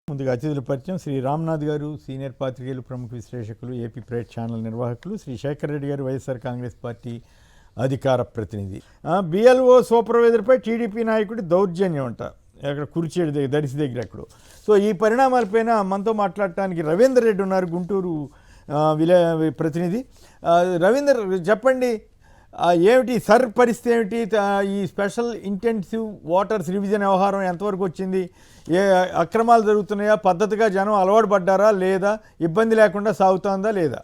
ముందుగా అతిథుల పరిచయం. శ్రీ రామ్నాథ్ గారు, సీనియర్ పాత్రికేయులు, ప్రముఖ విశ్లేషకులు, ఏపీ ప్రైవేట్ ఛానల్ నిర్వాహకులు. శ్రీ శేఖర్ రెడ్డి గారు, వైఎస్ఆర్ కాంగ్రెస్ పార్టీ అధికార ప్రతినిధి. బిఎల్ఓ సూపర్వైజర్పై టీడీపీ నాయకుడి దౌర్జన్యం అంట, అక్కడ కుర్చేడు దగ్గర, దడిసి దగ్గర అక్కడ. సో ఈ పరిణామాలపైన మనతో మాట్లాడటానికి రవీందర్ రెడ్డి ఉన్నారు, గుంటూరు ప్రతినిధి. రవీందర్, చెప్పండి, ఏమిటి సర్ పరిస్థితి ఏమిటి? ఈ స్పెషల్ ఇంటెన్సివ్ వాటర్స్ రివిజన్ వ్యవహారం ఎంతవరకు వచ్చింది? ఏ అక్రమాలు జరుగుతున్నాయా? పద్ధతిగా జనం అలవాటు పడ్డారా లేదా? ఇబ్బంది లేకుండా సాగుతుందా లేదా?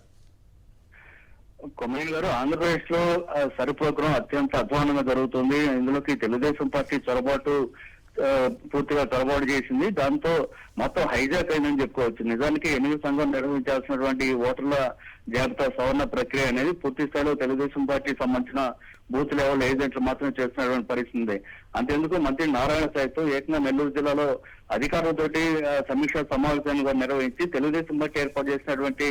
కొమ్మయ్య గారు, ఆంధ్రప్రదేశ్ లో సర్ ప్రోగ్రాం అత్యంత అధ్వానంగా జరుగుతుంది. ఇందులోకి తెలుగుదేశం పార్టీ పూర్తిగా చొరబాటు చేసింది. దాంతో మొత్తం హైజాక్ అయిందని చెప్పుకోవచ్చు. నిజానికి ఎన్నికల సంఘం నిర్వహించాల్సినటువంటి ఓటర్ల జాబితా సవరణ ప్రక్రియ అనేది పూర్తి స్థాయిలో తెలుగుదేశం పార్టీకి సంబంధించిన బూత్ లెవెల్ ఏజెంట్లు మాత్రమే చేస్తున్నటువంటి పరిస్థితి. అంతేందుకు మంత్రి నారాయణ సైతం ఏకంగా నెల్లూరు జిల్లాలో అధికారులతోటి సమీక్షా సమావేశాన్ని నిర్వహించి తెలుగుదేశం పార్టీ ఏర్పాటు చేసినటువంటి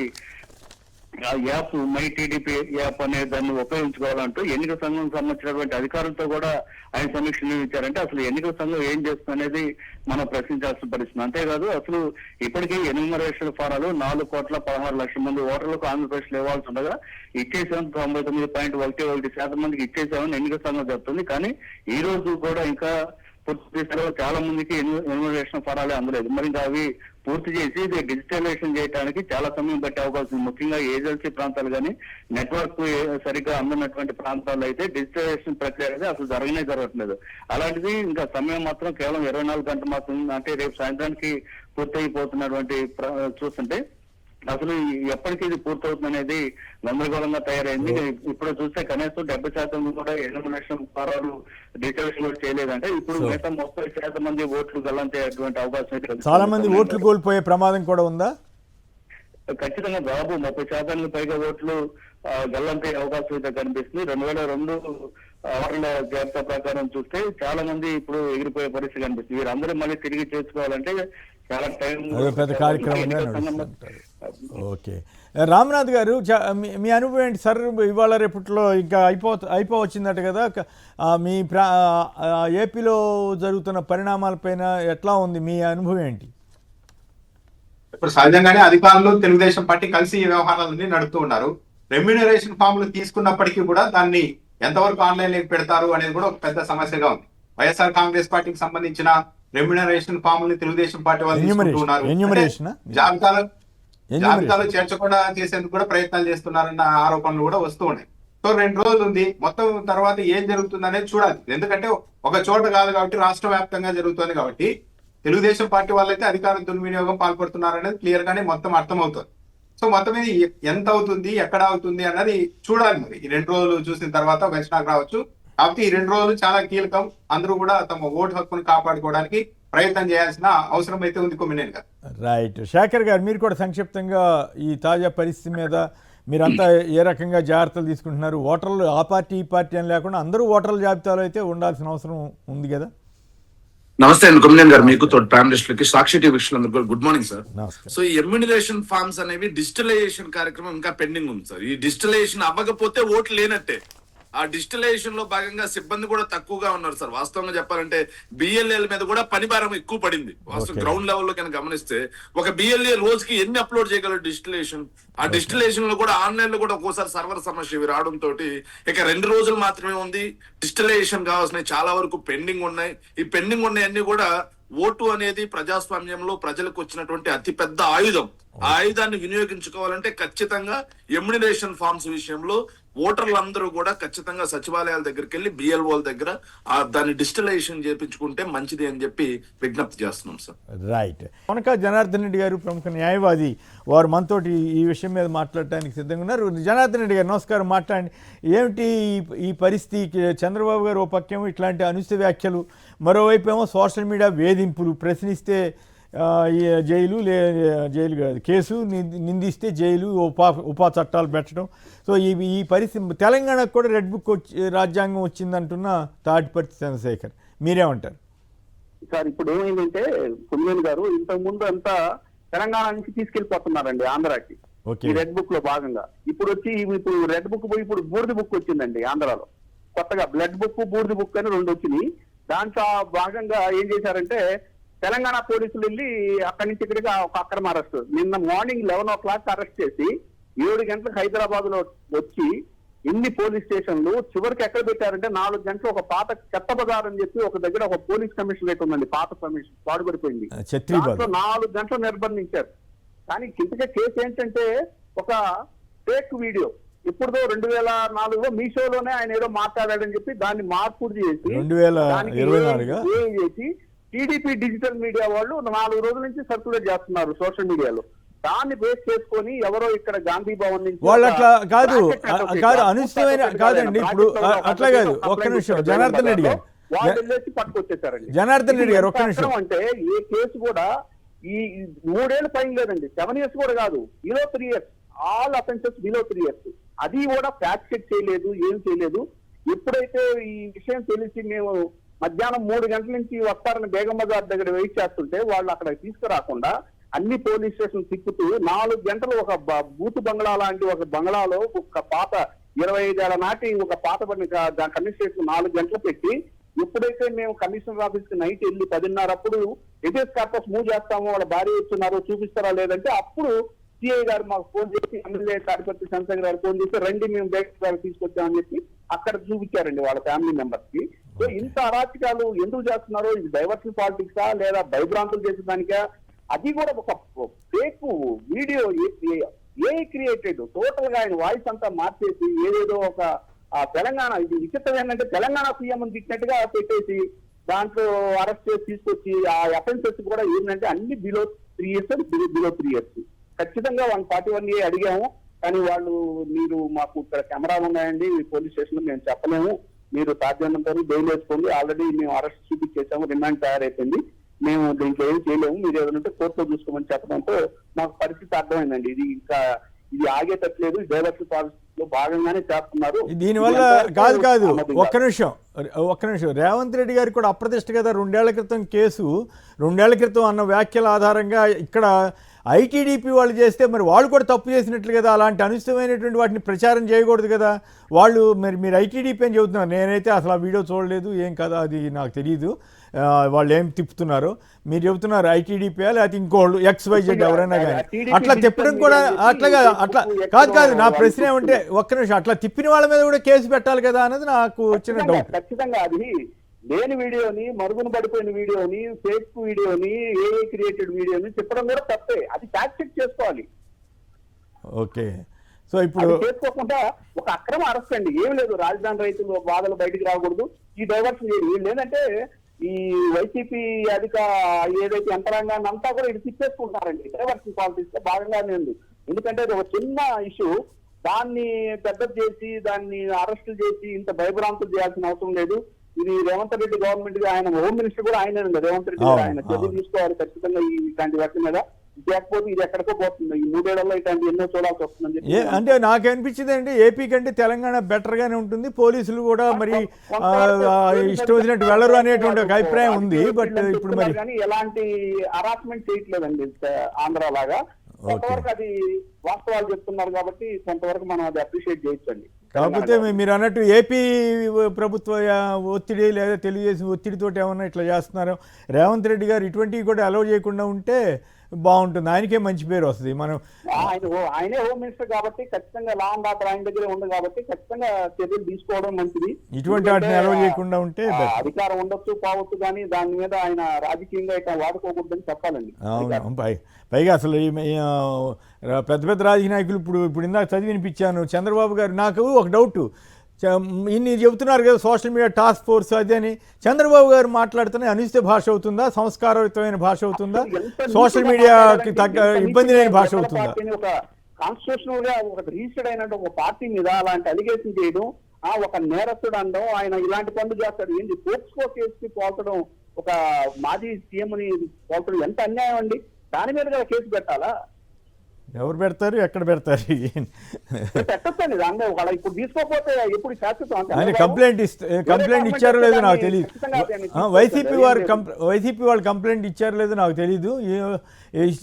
యాప్ మై టీడీపీ యాప్ అనే దాన్ని ఉపయోగించుకోవాలంటూ ఎన్నికల సంఘం సంబంధించినటువంటి అధికారులతో కూడా ఆయన సమీక్ష నిర్వహించారంటే అసలు ఎన్నికల సంఘం ఏం చేస్తుంది అనేది మనం ప్రశ్నించాల్సిన పరిస్థితి. అంతేకాదు, అసలు ఇప్పటికీ ఎన్యూమరేషన్ ఫారాలు 4,16,00,000 మంది ఓటర్లకు ఆంధ్రప్రదేశ్ లో ఇవ్వాల్సి ఉండగా ఇచ్చేసాం 99.11% మందికి ఇచ్చేసామని ఎన్నికల సంఘం చెప్తుంది. కానీ ఈ రోజు కూడా ఇంకా పూర్తి స్థాయిలో చాలా మందికి ఎన్యూమరేషన్ ఫారాలే అందలేదు. మరి ఇంకా అవి పూర్తి చేసి ఇది డిజిటలైజేషన్ చేయడానికి చాలా సమయం పట్టే అవకాశం ఉంది. ముఖ్యంగా ఏజెన్సీ ప్రాంతాలు కానీ నెట్వర్క్ సరిగ్గా అందనటువంటి ప్రాంతాల్లో అయితే డిజిటలైజేషన్ ప్రక్రియ అనేది అసలు జరగట్లేదు. అలాంటిది ఇంకా సమయం మాత్రం కేవలం 24 గంటలు మాత్రం, అంటే రేపు సాయంత్రానికి పూర్తయిపోతున్నటువంటి చూస్తుంటే అసలు ఎప్పటికీ ఇది పూర్తవుతుంది అనేది గందరగోళంగా తయారైంది. ఇప్పుడు చూస్తే కనీసం 70% కూడా ఎన్యూమరేషన్ ఫారాలు డిజిటలైజేషన్ కూడా చేయలేదంటే ఇప్పుడు మిగతా 30% మంది ఓట్లు గల్లంతయ్యేటువంటి అవకాశం. చాలా మంది ఓట్లు కోల్పోయే ప్రమాదం కూడా ఉందా? ఖచ్చితంగా దాదాపు 30% పైగా ఓట్లు గల్లంతయ్యే అవకాశం అయితే కనిపిస్తుంది. 2002 ఓటర్ల జాబితా ప్రకారం చూస్తే చాలా మంది ఇప్పుడు ఎగిరిపోయే పరిస్థితి కనిపిస్తుంది. వీరందరూ మళ్ళీ తిరిగి చేసుకోవాలంటే చాలా టైం, పెద్ద కార్యక్రమం. ఓకే, రామ్నాథ్ గారు, మీ అనుభవం ఏంటి? సార్ ఇవాళ రేపట్లో ఇంకా అయిపోవచ్చిందట కదా, మీ ఏపీలో జరుగుతున్న పరిణామాలపైన ఎట్లా ఉంది మీ అనుభవం ఏంటి? ఇప్పుడు సహజంగానే అధికారులు తెలుగుదేశం పార్టీ కలిసి ఈ వ్యవహారాలన్నీ నడుపుతూ ఉన్నారు. రెమ్యూనరేషన్ ఫామ్లు తీసుకున్నప్పటికీ కూడా దాన్ని ఎంతవరకు ఆన్లైన్ లోకి పెడతారు అనేది కూడా ఒక పెద్ద సమస్యగా ఉంది. వైఎస్ఆర్ కాంగ్రెస్ పార్టీకి సంబంధించిన రెమ్యూనరేషన్ ఫామ్ని తెలుగుదేశం పార్టీ వాళ్ళు తీసుకుంటూ ఉన్నారు. జాబితాలో చేర్చకుండా చేసేందుకు కూడా ప్రయత్నాలు చేస్తున్నారన్న ఆరోపణలు కూడా వస్తూ ఉన్నాయి. సో 2 రోజులు ఉంది, మొత్తం తర్వాత ఏం జరుగుతుంది అనేది చూడాలి. ఎందుకంటే ఒక చోట కాదు కాబట్టి రాష్ట్ర వ్యాప్తంగా జరుగుతుంది కాబట్టి తెలుగుదేశం పార్టీ వాళ్ళైతే అధికార దుర్వినియోగం పాల్పడుతున్నారు అనేది క్లియర్ గానే మొత్తం అర్థమవుతుంది. సో మొత్తం మీద ఎంత అవుతుంది, ఎక్కడ అవుతుంది అన్నది చూడాలి. మరి ఈ 2 రోజులు చూసిన తర్వాత ఒక అంచనాకు రావచ్చు. కాబట్టి ఈ 2 రోజులు చాలా కీలకం. అందరూ కూడా తమ ఓటు హక్కును కాపాడుకోవడానికి ప్రయత్నం చేయాల్సిన అవసరం అయితే ఉంది కొమ్మినేని గారు. రైట్. శేఖర్ గారు, మీరు కూడా సంక్షిప్తంగా ఈ తాజా పరిస్థితి మీద మీరంతా ఏ రకంగా జాగ్రత్తలు తీసుకుంటున్నారు? ఓటర్లు ఆ పార్టీ ఈ పార్టీ అని లేకుండా అందరూ ఓటర్ల జాబితాలో అయితే ఉండాల్సిన అవసరం ఉంది కదా? నమస్తే అండి కొమ్మినేని గారు, మీకు తోటి ప్యానలిస్టులకి, సాక్షి టీవీ వీక్షకులందరికీ గుడ్ మార్నింగ్ సార్. సో ఈ ఎమ్యూనిలేషన్ ఫార్మ్స్ అనేవి డిజిటలైజేషన్ కార్యక్రమం ఇంకా పెండింగ్ ఉంది సార్. ఈ డిజిటలైజేషన్ అవ్వకపోతే ఓట్లు లేనట్టే. ఆ డిజిటలైజేషన్ లో భాగంగా సిబ్బంది కూడా తక్కువగా ఉన్నారు సార్. వాస్తవంగా చెప్పాలంటే బిఎల్ఏల మీద కూడా పని భారం ఎక్కువ పడింది. వాస్తవం గ్రౌండ్ లెవెల్లో కనుక గమనిస్తే ఒక బిఎల్ఏ రోజుకి ఎన్ని అప్లోడ్ చేయగలరు డిజిటలైజేషన్. ఆ డిజిటలైజేషన్ లో కూడా ఆన్లైన్ లో కూడా ఒక్కోసారి సర్వర్ సమస్య ఇవి రావడంతో ఇక 2 రోజులు మాత్రమే ఉంది. డిజిటలైజేషన్ కావాల్సినవి చాలా వరకు పెండింగ్ ఉన్నాయి. ఈ పెండింగ్ ఉన్నాయన్నీ కూడా ఓటు అనేది ప్రజాస్వామ్యంలో ప్రజలకు వచ్చినటువంటి అతిపెద్ద ఆయుధం. ఆ ఆయుధాన్ని వినియోగించుకోవాలంటే ఖచ్చితంగా ఎమ్యూనిలేషన్ ఫార్మ్స్ విషయంలో ఓటర్లందరూ కూడా ఖచ్చితంగా సచివాలయాల దగ్గరికి వెళ్ళి బిఎల్ఓల దగ్గర దాన్ని డిజిటలైజేషన్ చేయించుకుంటే మంచిది అని చెప్పి విజ్ఞప్తి చేస్తున్నాం సార్. రైట్. కొనక జనార్దన్ రెడ్డి గారు, ప్రముఖ న్యాయవాది, వారు మనతోటి ఈ విషయం మీద మాట్లాడటానికి సిద్ధంగా ఉన్నారు. జనార్దన్ రెడ్డి గారు, నమస్కారం, మాట్లాడండి. ఏమిటి ఈ పరిస్థితి? చంద్రబాబు గారు ఓ పక్కేమో ఇట్లాంటి అనుచిత వ్యాఖ్యలు, మరోవైపు ఏమో సోషల్ మీడియా వేధింపులు, ప్రశ్నిస్తే జైలు కాదు కేసు, నిందిస్తే జైలు, ఉపా చట్టాలు పెట్టడం. సో ఈ పరిస్థితి తెలంగాణకు కూడా రెడ్ బుక్ రాజ్యాంగం వచ్చిందంటున్న తాటిపర్తి చంద్రశేఖర్, మీరేమంటారు? సార్, ఇప్పుడు ఏంటంటే కొమ్మినేని గారు, ఇంతకు ముందు అంతా తెలంగాణ నుంచి తీసుకెళ్లిపోతున్నారండి ఆంధ్రాకి ఈ రెడ్ బుక్ లో భాగంగా. ఇప్పుడు రెడ్ బుక్ పోయి ఇప్పుడు బూడిద బుక్ వచ్చిందండి ఆంధ్రాలో. కొత్తగా బ్లడ్ బుక్, బూడిద బుక్ అని 2 వచ్చినాయి. దాంట్లో భాగంగా ఏం చేశారంటే తెలంగాణ పోలీసులు వెళ్ళి అక్కడి నుంచి ఇక్కడికి ఒక అక్రమ అరెస్ట్. నిన్న మార్నింగ్ 11 o'clock అరెస్ట్ చేసి 7 గంటలకు హైదరాబాద్ లో వచ్చి ఇన్ని పోలీస్ స్టేషన్లు చివరికి ఎక్కడ పెట్టారంటే 4 గంటలు ఒక పాత చెత్త బజార్ అని చెప్పి ఒక దగ్గర ఒక పోలీస్ కమిషనరేట్ ఉందండి, పాత కమిషన్ పాడుపడిపోయింది. దాంట్లో 4 గంటలు నిర్బంధించారు. కానీ ఇంతకే కేసు ఏంటంటే ఒక ఫేక్ వీడియో. ఇప్పుడుదో 2004లో మీషోలోనే ఆయన ఏదో మాట్లాడాడని చెప్పి దాన్ని మార్పుడు చేసి 2024 చేసి టీడీపీ డిజిటల్ మీడియా వాళ్ళు 4 రోజుల నుంచి సర్క్యులేట్ చేస్తున్నారు సోషల్ మీడియాలో. దాన్ని బేస్ చేసుకొని ఎవరో ఇక్కడ గాంధీ భవన్ నుంచి వాళ్ళు అట్లా కాదు అనుచితమైన కాదండి. ఇప్పుడు అట్లా కాదు, ఒక్క నిమిషం జనార్దన్ రెడ్డి గారు, వాళ్ళు వెళ్ళేసి పట్టుకొచ్చేసారండి. జనార్దన్ రెడ్డి గారు ఒక్క నిమిషం. అంటే ఏ కేసు కూడా ఈ 3 ఏళ్ళు పైన లేదండి, 7 years కూడా కాదు, below 3 years, all offences below 3 years. అది కూడా ఫ్యాక్ట్ చెక్ చేయలేదు, ఏం చేయలేదు. ఎప్పుడైతే ఈ విషయం తెలిసి మేము మధ్యాహ్నం 3 గంటల నుంచి వస్తారని బేగం బజార్ దగ్గర వెయిట్ చేస్తుంటే వాళ్ళు అక్కడ తీసుకురాకుండా అన్ని పోలీస్ స్టేషన్ తిప్పుతూ 4 గంటలు ఒక బూత్ బంగ్లా లాంటి ఒక బంగ్లాలో ఒక పాత 25 ఏళ్ల నాటి ఒక పాత కమిషనరేట్ 4 గంటలు పెట్టి, ఎప్పుడైతే మేము కమిషనర్ ఆఫీస్ కి నైట్ వెళ్ళి 10:30 అప్పుడు ఎబియస్ కార్పస్ మూవ్ చేస్తాము, వాళ్ళ భార్య వచ్చినారో చూపిస్తారా లేదంటే అప్పుడు సిఐ గారు మాకు ఫోన్ చేసి, ఎమ్మెల్యే తాడిపత్రి చంద్రశేఖర్ గారు ఫోన్ చేసి రండి మేము బేగం తీసుకొచ్చామని చెప్పి అక్కడ చూపించారండి వాళ్ళ ఫ్యామిలీ మెంబర్స్ కి. సో ఇంత అరాచకాలు ఎందుకు చేస్తున్నారో, ఇది డైవర్షన్ పాలిటిక్సా లేదా భయభ్రాంతులు చేసేదానికా? అది కూడా ఒక ఫేక్ వీడియో ఏ క్రియేటెడ్, టోటల్ గా ఆయన వాయిస్ అంతా మార్చేసి ఏదేదో ఒక తెలంగాణ, ఇది విచిత్రం ఏంటంటే తెలంగాణ సీఎం తిట్టినట్టుగా పెట్టేసి దాంట్లో అరెస్ట్ చేసి తీసుకొచ్చి ఆ అఫెన్సెస్ కూడా ఏంటంటే అన్ని బిలో 3 years బిలో 3 years. ఖచ్చితంగా 141A అడిగాము, కానీ వాళ్ళు మీరు మాకు ఇక్కడ కెమెరాలు ఉన్నాయండి పోలీస్ స్టేషన్ లో మేము చెప్పలేము, మీరు సాధ్యమైనంత బెయిల్ వేసుకోండి, ఆల్రెడీ మేము అరెస్ట్ చూపించేసాము, రిమాండ్ తయారైపోయింది, మేము దీంట్లో ఏం చేయలేము, మీరు ఏదంటే కోర్టులో చూసుకోమని చెప్పడంతో మాకు పరిస్థితి అర్థమైందండి. ఇది ఇంకా ఇది ఆగేటట్లేదు, డైవర్సిటీ పాలసీ లో భాగంగానే చేస్తున్నారు. దీనివల్ల కాదు ఒక్క నిమిషం రేవంత్ రెడ్డి గారికి కూడా అప్రతిష్ట కదా. 2 ఏళ్ల క్రితం కేసు, 2 ఏళ్ల క్రితం అన్న వ్యాఖ్యల ఆధారంగా ఇక్కడ ఐటీడీపీ వాళ్ళు చేస్తే మరి వాళ్ళు కూడా తప్పు చేసినట్లు కదా. అలాంటి అనుచితమైనటువంటి వాటిని ప్రచారం చేయకూడదు కదా. వాళ్ళు మీరు ఐటీడీపీ అని చెబుతున్నారు, నేనైతే అసలు ఆ వీడియో చూడలేదు, ఏం కదా అది నాకు తెలియదు, వాళ్ళు ఏం తిప్పుతున్నారో. మీరు చెబుతున్నారు ఐటీడీపీ లేకపోతే ఇంకోళ్ళు XYZ ఎవరైనా కానీ అట్లా తిప్పడం కూడా అట్లా కాదు. నా ప్రశ్న ఏమంటే ఒక్క నిమిషం, అట్లా తిప్పిన వాళ్ళ మీద కూడా కేసు పెట్టాలి కదా అన్నది నాకు వచ్చిన డౌట్. ఖచ్చితంగా అది లేని వీడియోని, మరుగున పడిపోయిన వీడియోని, ఫేక్ వీడియోని, ఏఐ క్రియేటెడ్ వీడియోని చెప్పడం కూడా తప్పే. అది ఫ్యాక్ట్ చెక్ చేసుకోవాలి. ఓకే, సో ఇప్పుడు చేసుకోకుండా ఒక అక్రమ అరెస్ట్ అండి, ఏం లేదు, రాజధాని రైతులు బాధలు బయటికి రాకూడదు, ఈ డైవర్షన్ చేయదు. వీళ్ళు ఏంటంటే ఈ వైసీపీ ఏదైతే యంత్రాంగాన్ని అంతా కూడా ఇది తిప్పేసుకుంటున్నారండి. డైవర్షన్ పాలిటిక్స్ లో భాగంగానే ఉంది. ఎందుకంటే అది ఒక చిన్న ఇష్యూ, దాన్ని పెద్ద చేసి దాన్ని అరెస్టులు చేసి ఇంత భయభ్రాంతులు చేయాల్సిన అవసరం లేదు. ఇది రేవంత్ రెడ్డి గవర్నమెంట్ గా, ఆయన హోమ్ మినిస్టర్ కూడా ఆయనే ఉంది, రేవంత్ రెడ్డి గారు, ఆయన చర్యలు తీసుకోవాలి ఖచ్చితంగా ఇట్లాంటి వాటి మీద. లేకపోతే ఇది ఎక్కడికో పోతుంది, ఈ 3 ఏళ్లలో ఇట్లాంటి ఎన్నో చూడాల్సి వస్తుందని చెప్పి. అంటే నాకు అనిపించింది అంటే ఏపీ కంటే తెలంగాణ బెటర్ గానే ఉంటుంది, పోలీసులు కూడా మరి ఇష్టం వచ్చినట్టు వెళ్ళరు అనేటువంటి ఒక అభిప్రాయం ఉంది. బట్ ఇప్పుడు మరి కానీ ఎలాంటి హరాస్మెంట్ చేయట్లేదండి ఆంధ్ర లాగా. కొంతవరకు అది వాస్తవాలు చెప్తున్నారు కాబట్టి కొంతవరకు మనం అది అప్రిషియేట్ చేయొచ్చండి. కాకపోతే మీరు అన్నట్టు ఏపీ ప్రభుత్వ ఒత్తిడి లేదా తెలుగుదేశం ఒత్తిడితోటి ఏమన్నా ఇట్లా చేస్తున్నారు. రేవంత్ రెడ్డి గారు ఇటువంటివి కూడా అలౌ చేయకుండా ఉంటే బాగుంటుంది, ఆయనకే మంచి పేరు వస్తుంది. మనం ఆయనే హోమ్ మినిస్టర్ కాబట్టి ఖచ్చితంగా లా అండ్ ఆర్డర్ ఆయన దగ్గరే ఉంది కాబట్టి ఖచ్చితంగా చర్యలు తీసుకోవడం మంచిది. ఇటువంటి వాటిని అలౌ చేయకుండా ఉంటే అధికారం ఉండొచ్చు పోవచ్చు, కానీ దాని మీద ఆయన రాజకీయంగా ఇట్లా వాడుకోకూడదని చెప్పాలండి. అవును, పైగా అసలు పెద్ద పెద్ద రాజకీయ నాయకులు ఇప్పుడు ఇందాక చదివి వినిపించాను చంద్రబాబు గారు. నాకు ఒక డౌట్, ఇన్ని చెబుతున్నారు కదా సోషల్ మీడియా టాస్క్ ఫోర్స్ అది అని, చంద్రబాబు గారు మాట్లాడుతున్న అనుచిత భాష అవుతుందా, సంస్కారయుతమైన భాష అవుతుందా, సోషల్ మీడియాకి తగ్గ ఇబ్బంది లేని భాష అవుతుందా? కాన్స్టిట్యూషనల్ గా ఒక రిజిస్టర్డ్ అయినట్టు ఒక పార్టీ మీద అలాంటి అలిగేషన్ చేయడం, ఒక నేరస్తుడు అనడం, ఆయన ఇలాంటి పనులు చేస్తాడు, ఏంటి పోక్స్కో కేసుకి పోల్చడం, ఒక మాజీ సీఎంని పోల్చడం ఎంత అన్యాయం అండి. దాని మీద కదా కేసు పెట్టాలా? ఎవరు పెడతారు, ఎక్కడ పెడతారు? పెట్టొచ్చండి, దాంట్లో ఇప్పుడు తీసుకోకపోతే ఎప్పుడు శాశ్వతం. ఆయన కంప్లైంట్ ఇచ్చారో లేదో నాకు తెలియదు. వైసీపీ వాళ్ళు కంప్లైంట్ ఇచ్చారో లేదో నాకు తెలీదు.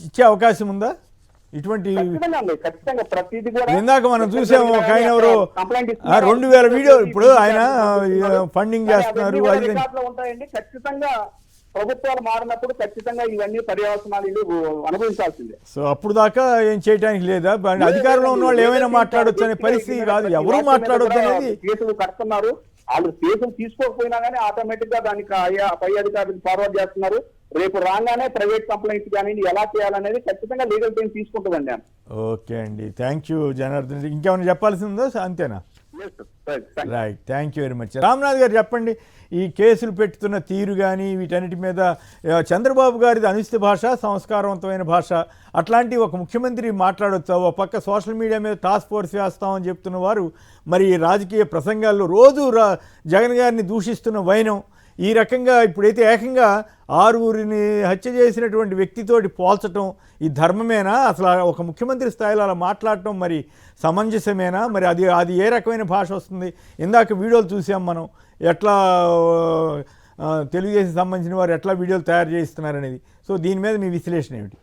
ఇచ్చే అవకాశం ఉందా? ఇటువంటి ఇందాక మనం చూసాము ఒక ఆయన ఎవరు 2000 వీడియో ఇప్పుడు ఆయన ఫండింగ్ చేస్తున్నారు. ఉంటాయండి ఖచ్చితంగా ప్రభుత్వాలు మారినప్పుడు ఖచ్చితంగా ఇవన్నీ పర్యవసనాలు వీళ్ళు అనుభవించాల్సిందే. సో అప్పుడు దాకా ఏం చేయడానికి లేదా? అధికారంలో ఉన్న వాళ్ళు ఏమైనా మాట్లాడొచ్చు అనే పరిస్థితి కాదు, ఎవరు మాట్లాడొచ్చు అనేది. కేసులు కడుతున్నారు, వాళ్ళు కేసులు తీసుకోకపోయినా కానీ ఆటోమేటిక్ గా దానికి పై అధికారులకు ఫార్వర్డ్ చేస్తున్నారు. రేపు రాగానే ప్రైవేట్ కంప్లైంట్స్ కానీ ఎలా చేయాలనేది ఖచ్చితంగా లీగల్ టీం తీసుకుంటుందండి. ఓకే అండి, థ్యాంక్ యూ జనార్దన్. ఇంకేమైనా చెప్పాల్సి ఉందో? అంతేనా? Right, thank you very much. Ramnath గారు చెప్పండి, ఈ కేసులు పెట్టుతున్న తీరు కానీ వీటన్నిటి మీద చంద్రబాబు గారిది అనుచిత భాష, సంస్కారవంతమైన భాష, అట్లాంటి ఒక ముఖ్యమంత్రి మాట్లాడొచ్చా? ఒక పక్క సోషల్ మీడియా మీద టాస్క్ ఫోర్స్ వేస్తామని చెప్తున్న వారు మరి రాజకీయ ప్రసంగాల్లో రోజు జగన్ గారిని దూషిస్తున్న వైనం, ఈ రకంగా ఇప్పుడైతే ఏకంగా 6 హత్య చేసినటువంటి వ్యక్తితోటి పోల్చటం ఈ ధర్మమేనా? అసలు ఒక ముఖ్యమంత్రి స్థాయిలో అలా మాట్లాడటం మరి సమంజసమేనా? మరి అది ఏ రకమైన భాష వస్తుంది? ఇందాక వీడియోలు చూసాం మనం, ఎట్లా తెలుగుదేశం సంబంధించిన వారు ఎట్లా వీడియోలు తయారు చేయిస్తున్నారు అనేది. సో దీని మీద మీ విశ్లేషణ ఏమిటి?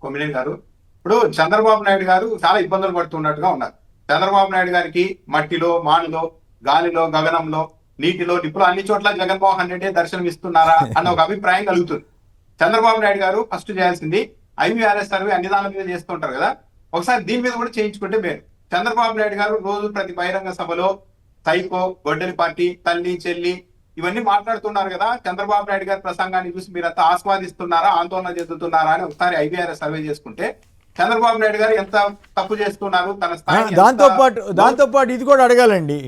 కొమ్మినేని గారు, ఇప్పుడు చంద్రబాబు నాయుడు గారు చాలా ఇబ్బందులు పడుతున్నట్టుగా ఉన్నారు. చంద్రబాబు నాయుడు గారికి మట్టిలో, మానులో, గాలిలో, గగనంలో, నీటిలో, నిప్పులో అన్ని చోట్ల జగన్మోహన్ రెడ్డి దర్శనం ఇస్తున్నారా అన్న ఒక అభిప్రాయం కలుగుతుంది. చంద్రబాబు నాయుడు గారు ఫస్ట్ చేయాల్సింది IVRS సర్వే అన్ని దాని మీద చేస్తుంటారు కదా, ఒకసారి దీని మీద కూడా చేయించుకుంటే మేలు. చంద్రబాబు నాయుడు గారు రోజు ప్రతి బహిరంగ సభలో సైకో, గొడ్డలి పార్టీ, తల్లి, చెల్లి ఇవన్నీ మాట్లాడుతున్నారు కదా. చంద్రబాబు నాయుడు గారి ప్రసంగాన్ని చూసి మీరంతా ఆస్వాదిస్తున్నారా, ఆందోళన చెందుతున్నారా అని ఒకసారి IVRS సర్వే చేసుకుంటే చంద్రబాబు నాయుడు గారు ఎంత తప్పు చేస్తున్నారు, తన స్థాయి. దాంతో పాటు ఇది కూడా అడగాలండి,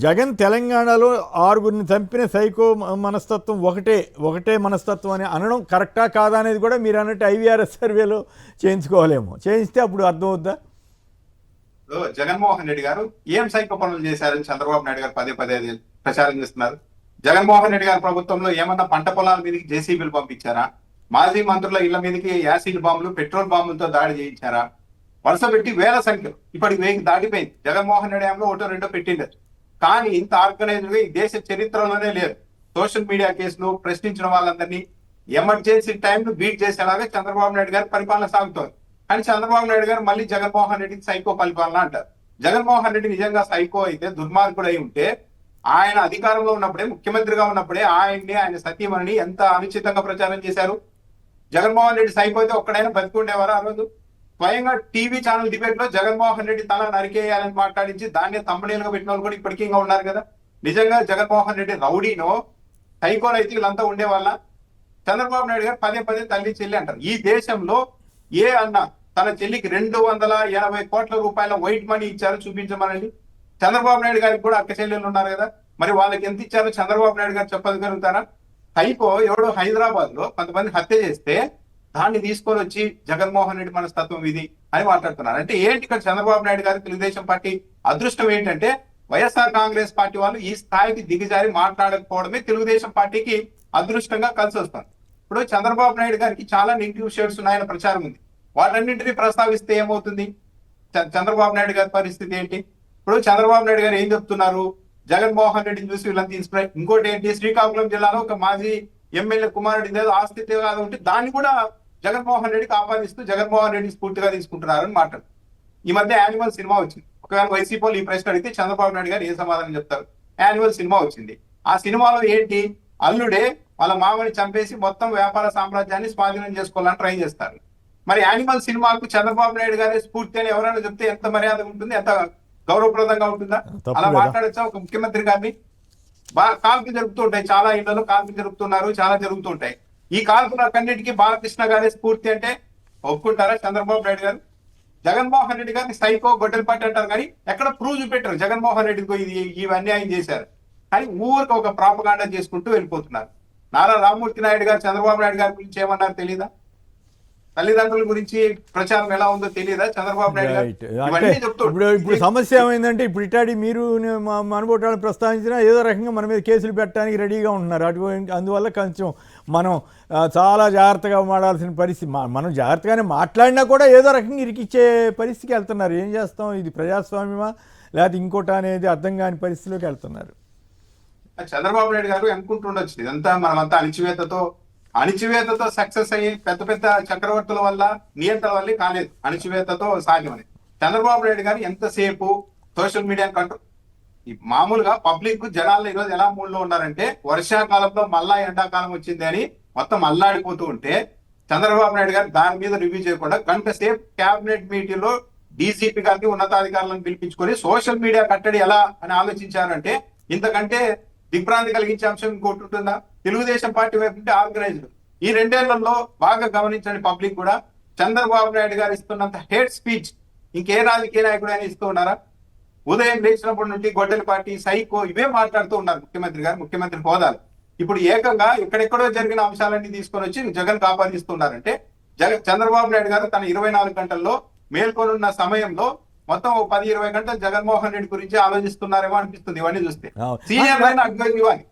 జగన్ తెలంగాణలో 6 చంపిన సైకో మనస్తత్వం ఒకటే మనస్తత్వం అని అనడం కరెక్టా కాదా అనేది కూడా మీరు అన్నట్టు IVRS సర్వేలో చేయించుకోవాలేమో. చేయిస్తే అప్పుడు అర్థం అవుద్దా? జగన్మోహన్ రెడ్డి గారు ఏం సైకో పనులు చేశారని చంద్రబాబు నాయుడు గారు పదే పదే ప్రచారం చేస్తున్నారు. జగన్మోహన్ రెడ్డి గారి ప్రభుత్వంలో ఏమన్నా పంట పొలాల మీదకి JCBలు పంపించారా? మాజీ మంత్రుల ఇళ్ల మీదకి యాసిడ్ బాంబులు, పెట్రోల్ బాంబులతో దాడి చేయించారా? వరుస పెట్టి వేల సంఖ్యలో, ఇప్పటికి 1000 దాటిపోయింది. జగన్మోహన్ రెడ్డి ఏమో 1-2 పెట్టిండదు. కానీ ఇంత ఆర్గనైజ్డ్ గా ఈ దేశ చరిత్రలోనే లేదు. సోషల్ మీడియా కేసులు, ప్రశ్నించిన వాళ్ళందరినీ ఎమర్జెన్సీ టైంను బీట్ చేసేలాగా చంద్రబాబు నాయుడు గారి పరిపాలన సాగుతోంది. కానీ చంద్రబాబు నాయుడు గారు మళ్ళీ జగన్మోహన్ రెడ్డికి సైకో పరిపాలన అంటారు. జగన్మోహన్ రెడ్డి నిజంగా సైకో అయితే, దుర్మార్గుడు అయి ఉంటే ఆయన అధికారంలో ఉన్నప్పుడే, ముఖ్యమంత్రిగా ఉన్నప్పుడే ఆయన సతీమణిని ఎంత అనుచితంగా ప్రచారం చేశారు. జగన్మోహన్ రెడ్డి సైకో అయితే ఒక్కడైనా బతికుండేవారు ఆ రోజు? స్వయంగా టీవీ ఛానల్ డిబేట్ లో జగన్మోహన్ రెడ్డి తల నరికేయాలని మాట్లాడించి దాన్ని తమ్ముడీలుగా పెట్టిన వాళ్ళు కూడా ఇప్పటికీ ఇంకా ఉన్నారు కదా. నిజంగా జగన్మోహన్ రెడ్డి రౌడీనో సైకోలో అయితే వీళ్ళంతా ఉండేవాళ్ళ? చంద్రబాబు నాయుడు గారు పదే పదే తల్లి, చెల్లి అంటారు. ఈ దేశంలో ఏ అన్న తన చెల్లికి 280 కోట్ల రూపాయల వైట్ మనీ ఇచ్చారో చూపించమనండి. చంద్రబాబు నాయుడు గారికి కూడా అక్క చెల్లెలు ఉన్నారు కదా, మరి వాళ్ళకి ఎంత ఇచ్చారో చంద్రబాబు నాయుడు గారు చెప్పగలుగుతారా? సైకో ఎవడో హైదరాబాద్ లో కొంతమంది హత్య చేస్తే దాన్ని తీసుకొని వచ్చి జగన్మోహన్ రెడ్డి మనస్తత్వం ఇది అని మాట్లాడుతున్నారు. అంటే ఏంటి ఇక్కడ చంద్రబాబు నాయుడు గారి తెలుగుదేశం పార్టీ అదృష్టం ఏంటంటే వైఎస్ఆర్ కాంగ్రెస్ పార్టీ వాళ్ళు ఈ స్థాయికి దిగజారి మాట్లాడకపోవడమే తెలుగుదేశం పార్టీకి అదృష్టంగా కలిసి వస్తుంది. ఇప్పుడు చంద్రబాబు నాయుడు గారికి చాలా నెగిటివ్ షేడ్స్ ఉన్నాయన్న ప్రచారం ఉంది. వాటన్నింటినీ ప్రస్తావిస్తే ఏమవుతుంది? చంద్రబాబు నాయుడు గారి పరిస్థితి ఏంటి? ఇప్పుడు చంద్రబాబు నాయుడు గారు ఏం చెప్తున్నారు? జగన్మోహన్ రెడ్డిని చూసి వీళ్ళంతా ఇన్స్పైర్. ఇంకోటి ఏంటి, శ్రీకాకుళం జిల్లాలో ఒక మాజీ ఎమ్మెల్యే కుమారుడి ఏదో ఆస్తి తేగాదో ఉంటే దాన్ని కూడా జగన్మోహన్ రెడ్డికి ఆపాదిస్తూ జగన్మోహన్ రెడ్డి స్ఫూర్తిగా తీసుకుంటున్నారని మాట్లాడు. ఈ మధ్య యానిమల్ సినిమా వచ్చింది. ఒకవేళ వైసీపీ వాళ్ళు ఈ ప్రశ్న అడిగితే చంద్రబాబు నాయుడు గారు ఏ సమాధానం చెప్తారు? యానిమల్ సినిమా వచ్చింది. ఆ సినిమాలో ఏంటి, అల్లుడే వాళ్ళ మామని చంపేసి మొత్తం వ్యాపార సామ్రాజ్యాన్ని స్వాధీనం చేసుకోవాలని ట్రై చేస్తారు. మరి యానిమల్ సినిమాకు చంద్రబాబు నాయుడు గారి స్ఫూర్తి అని ఎవరైనా చెప్తే ఎంత మర్యాద ఉంటుంది, ఎంత గౌరవప్రదంగా ఉంటుందా? అలా మాట్లాడచ్చా ఒక ముఖ్యమంత్రి గారిని? కాల్పులు జరుపుతూ ఉంటాయి, చాలా ఇళ్లలో కాల్పులు జరుపుతున్నారు, చాలా జరుగుతుంటాయి. ఈ కాల్పులకన్నిటికీ బాలకృష్ణ గారి స్ఫూర్తి అంటే ఒప్పుకుంటారా చంద్రబాబు నాయుడు గారు? జగన్మోహన్ రెడ్డి గారిని సైకో, గొడ్డలి పార్టీ అంటారు కానీ ఎక్కడ ప్రూవ్ చూపెట్టారు జగన్మోహన్ రెడ్డికి ఇవన్నీ ఆయన చేశారు. కానీ ఊరికి ఒక ప్రాపగాండా చేసుకుంటూ వెళ్ళిపోతున్నారు. నారా రామ్మూర్తి నాయుడు గారు చంద్రబాబు నాయుడు గారి గురించి ఏమన్నారు తెలీదా? తల్లిదండ్రుల గురించి ప్రచారం ఎలా ఉందో తెలియదా చంద్రబాబు నాయుడు గారు? ఇప్పుడు సమస్య ఏమైందంటే ఇప్పుడు ఇటాడి మీరు మనబోటాలను ప్రస్తావించినా ఏదో రకంగా మన మీద కేసులు పెట్టడానికి రెడీగా ఉంటున్నారు. అందువల్ల కొంచెం మనం చాలా జాగ్రత్తగా మాడాల్సిన పరిస్థితి. మనం జాగ్రత్తగానే మాట్లాడినా కూడా ఏదో రకంగా ఇరికిచ్చే పరిస్థితికి వెళ్తున్నారు. ఏం చేస్తాం, ఇది ప్రజాస్వామ్యమా లేకపోతే ఇంకోట అనేది అర్థం కాని పరిస్థితిలోకి వెళ్తున్నారు. చంద్రబాబు నాయుడు గారు అనుకుంటుండొచ్చు ఇదంతా మనమంతా అణిచివేతతో సక్సెస్ అయ్యి పెద్ద పెద్ద చక్రవర్తుల వల్ల, నియంత్రణ వల్ల కాలేదు, అణిచివేతతో సాధ్యమని. చంద్రబాబు నాయుడు గారు ఎంతసేపు సోషల్ మీడియా కంట్రోల్, ఈ మామూలుగా పబ్లిక్ జనాలు ఈ రోజు ఎలా మూడ్ లో ఉన్నారంటే వర్షాకాలంలో మళ్ళా ఎండాకాలం వచ్చింది అని మొత్తం అల్లాడిపోతూ ఉంటే చంద్రబాబు నాయుడు గారు దాని మీద రివ్యూ చేయకుండా గంట సేపు కేబినెట్ మీటింగ్ లో డీజీపీ గారికి ఉన్నతాధికారులను పిలిపించుకొని సోషల్ మీడియా కట్టడి ఎలా అని ఆలోచించారంటే ఇంతకంటే దిగ్భ్రాంతి కలిగించే అంశం ఇంకోటి ఉంటుందా? తెలుగుదేశం పార్టీ వైపు నుండి ఆర్గనైజ్డ్ ఈ 2 ఏళ్లలో బాగా గమనించండి, పబ్లిక్ కూడా చంద్రబాబు నాయుడు గారు ఇస్తున్నంత హేట్ స్పీచ్ ఇంకే రాజకీయ నాయకుడు అయినా ఇస్తూ ఉన్నారా? ఉదయం లేచినప్పటి నుండి గొడ్డలి పార్టీ, సైకో ఇవే మాట్లాడుతూ ఉన్నారు ముఖ్యమంత్రి గారు, ముఖ్యమంత్రి హోదాలు. ఇప్పుడు ఏకంగా ఎక్కడెక్కడో జరిగిన అంశాలన్నీ తీసుకొని వచ్చి జగన్ కాపాదిస్తున్నారంటే చంద్రబాబు నాయుడు గారు తన 24 గంటల్లో మేల్కొనున్న సమయంలో మొత్తం 10-20 గంటలు జగన్మోహన్ రెడ్డి గురించి ఆలోచిస్తున్నారేమో అనిపిస్తుంది ఇవన్నీ చూస్తే. సీనియర్ లైన్ అడ్వైజ్ ఇవ్వాలి,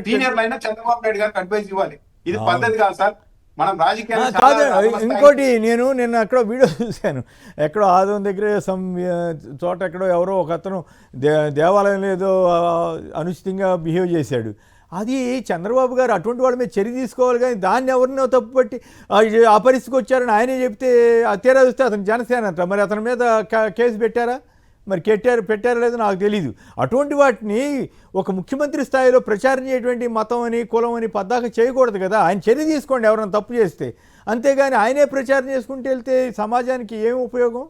సీనియర్ లైన్ చంద్రబాబు నాయుడు గారికి అడ్వైజ్ ఇవ్వాలి. ఇది పద్ధతి కాదు సార్. మనం రాజకీయాలు కాదు. ఇంకోటి నేను నిన్న ఎక్కడో వీడియో చూశాను, ఎక్కడో ఆదం దగ్గర చోట ఎక్కడో ఎవరో ఒక అతను దేవాలయంలో ఏదో అనుచితంగా బిహేవ్ చేశాడు. అది చంద్రబాబు గారు అటువంటి వాళ్ళ మీద చర్య తీసుకోవాలి, కానీ దాన్ని ఎవరినో తప్పుపట్టి ఆ పరిస్థితికి వచ్చారని ఆయనే చెప్తే తీరా చూస్తే అతను జనసేన అంట. మరి అతని మీద కేసు పెట్టారా? మరి పెట్టారా లేదో నాకు తెలీదు. అటువంటి వాటిని ఒక ముఖ్యమంత్రి స్థాయిలో ప్రచారం చేయటువంటి మతం అని కులం అని పద్దాక చేయకూడదు కదా. ఆయన చర్య తీసుకోండి ఎవరైనా తప్పు చేస్తే, అంతేగాని ఆయనే ప్రచారం చేసుకుంటూ వెళ్తే సమాజానికి ఏం ఉపయోగం?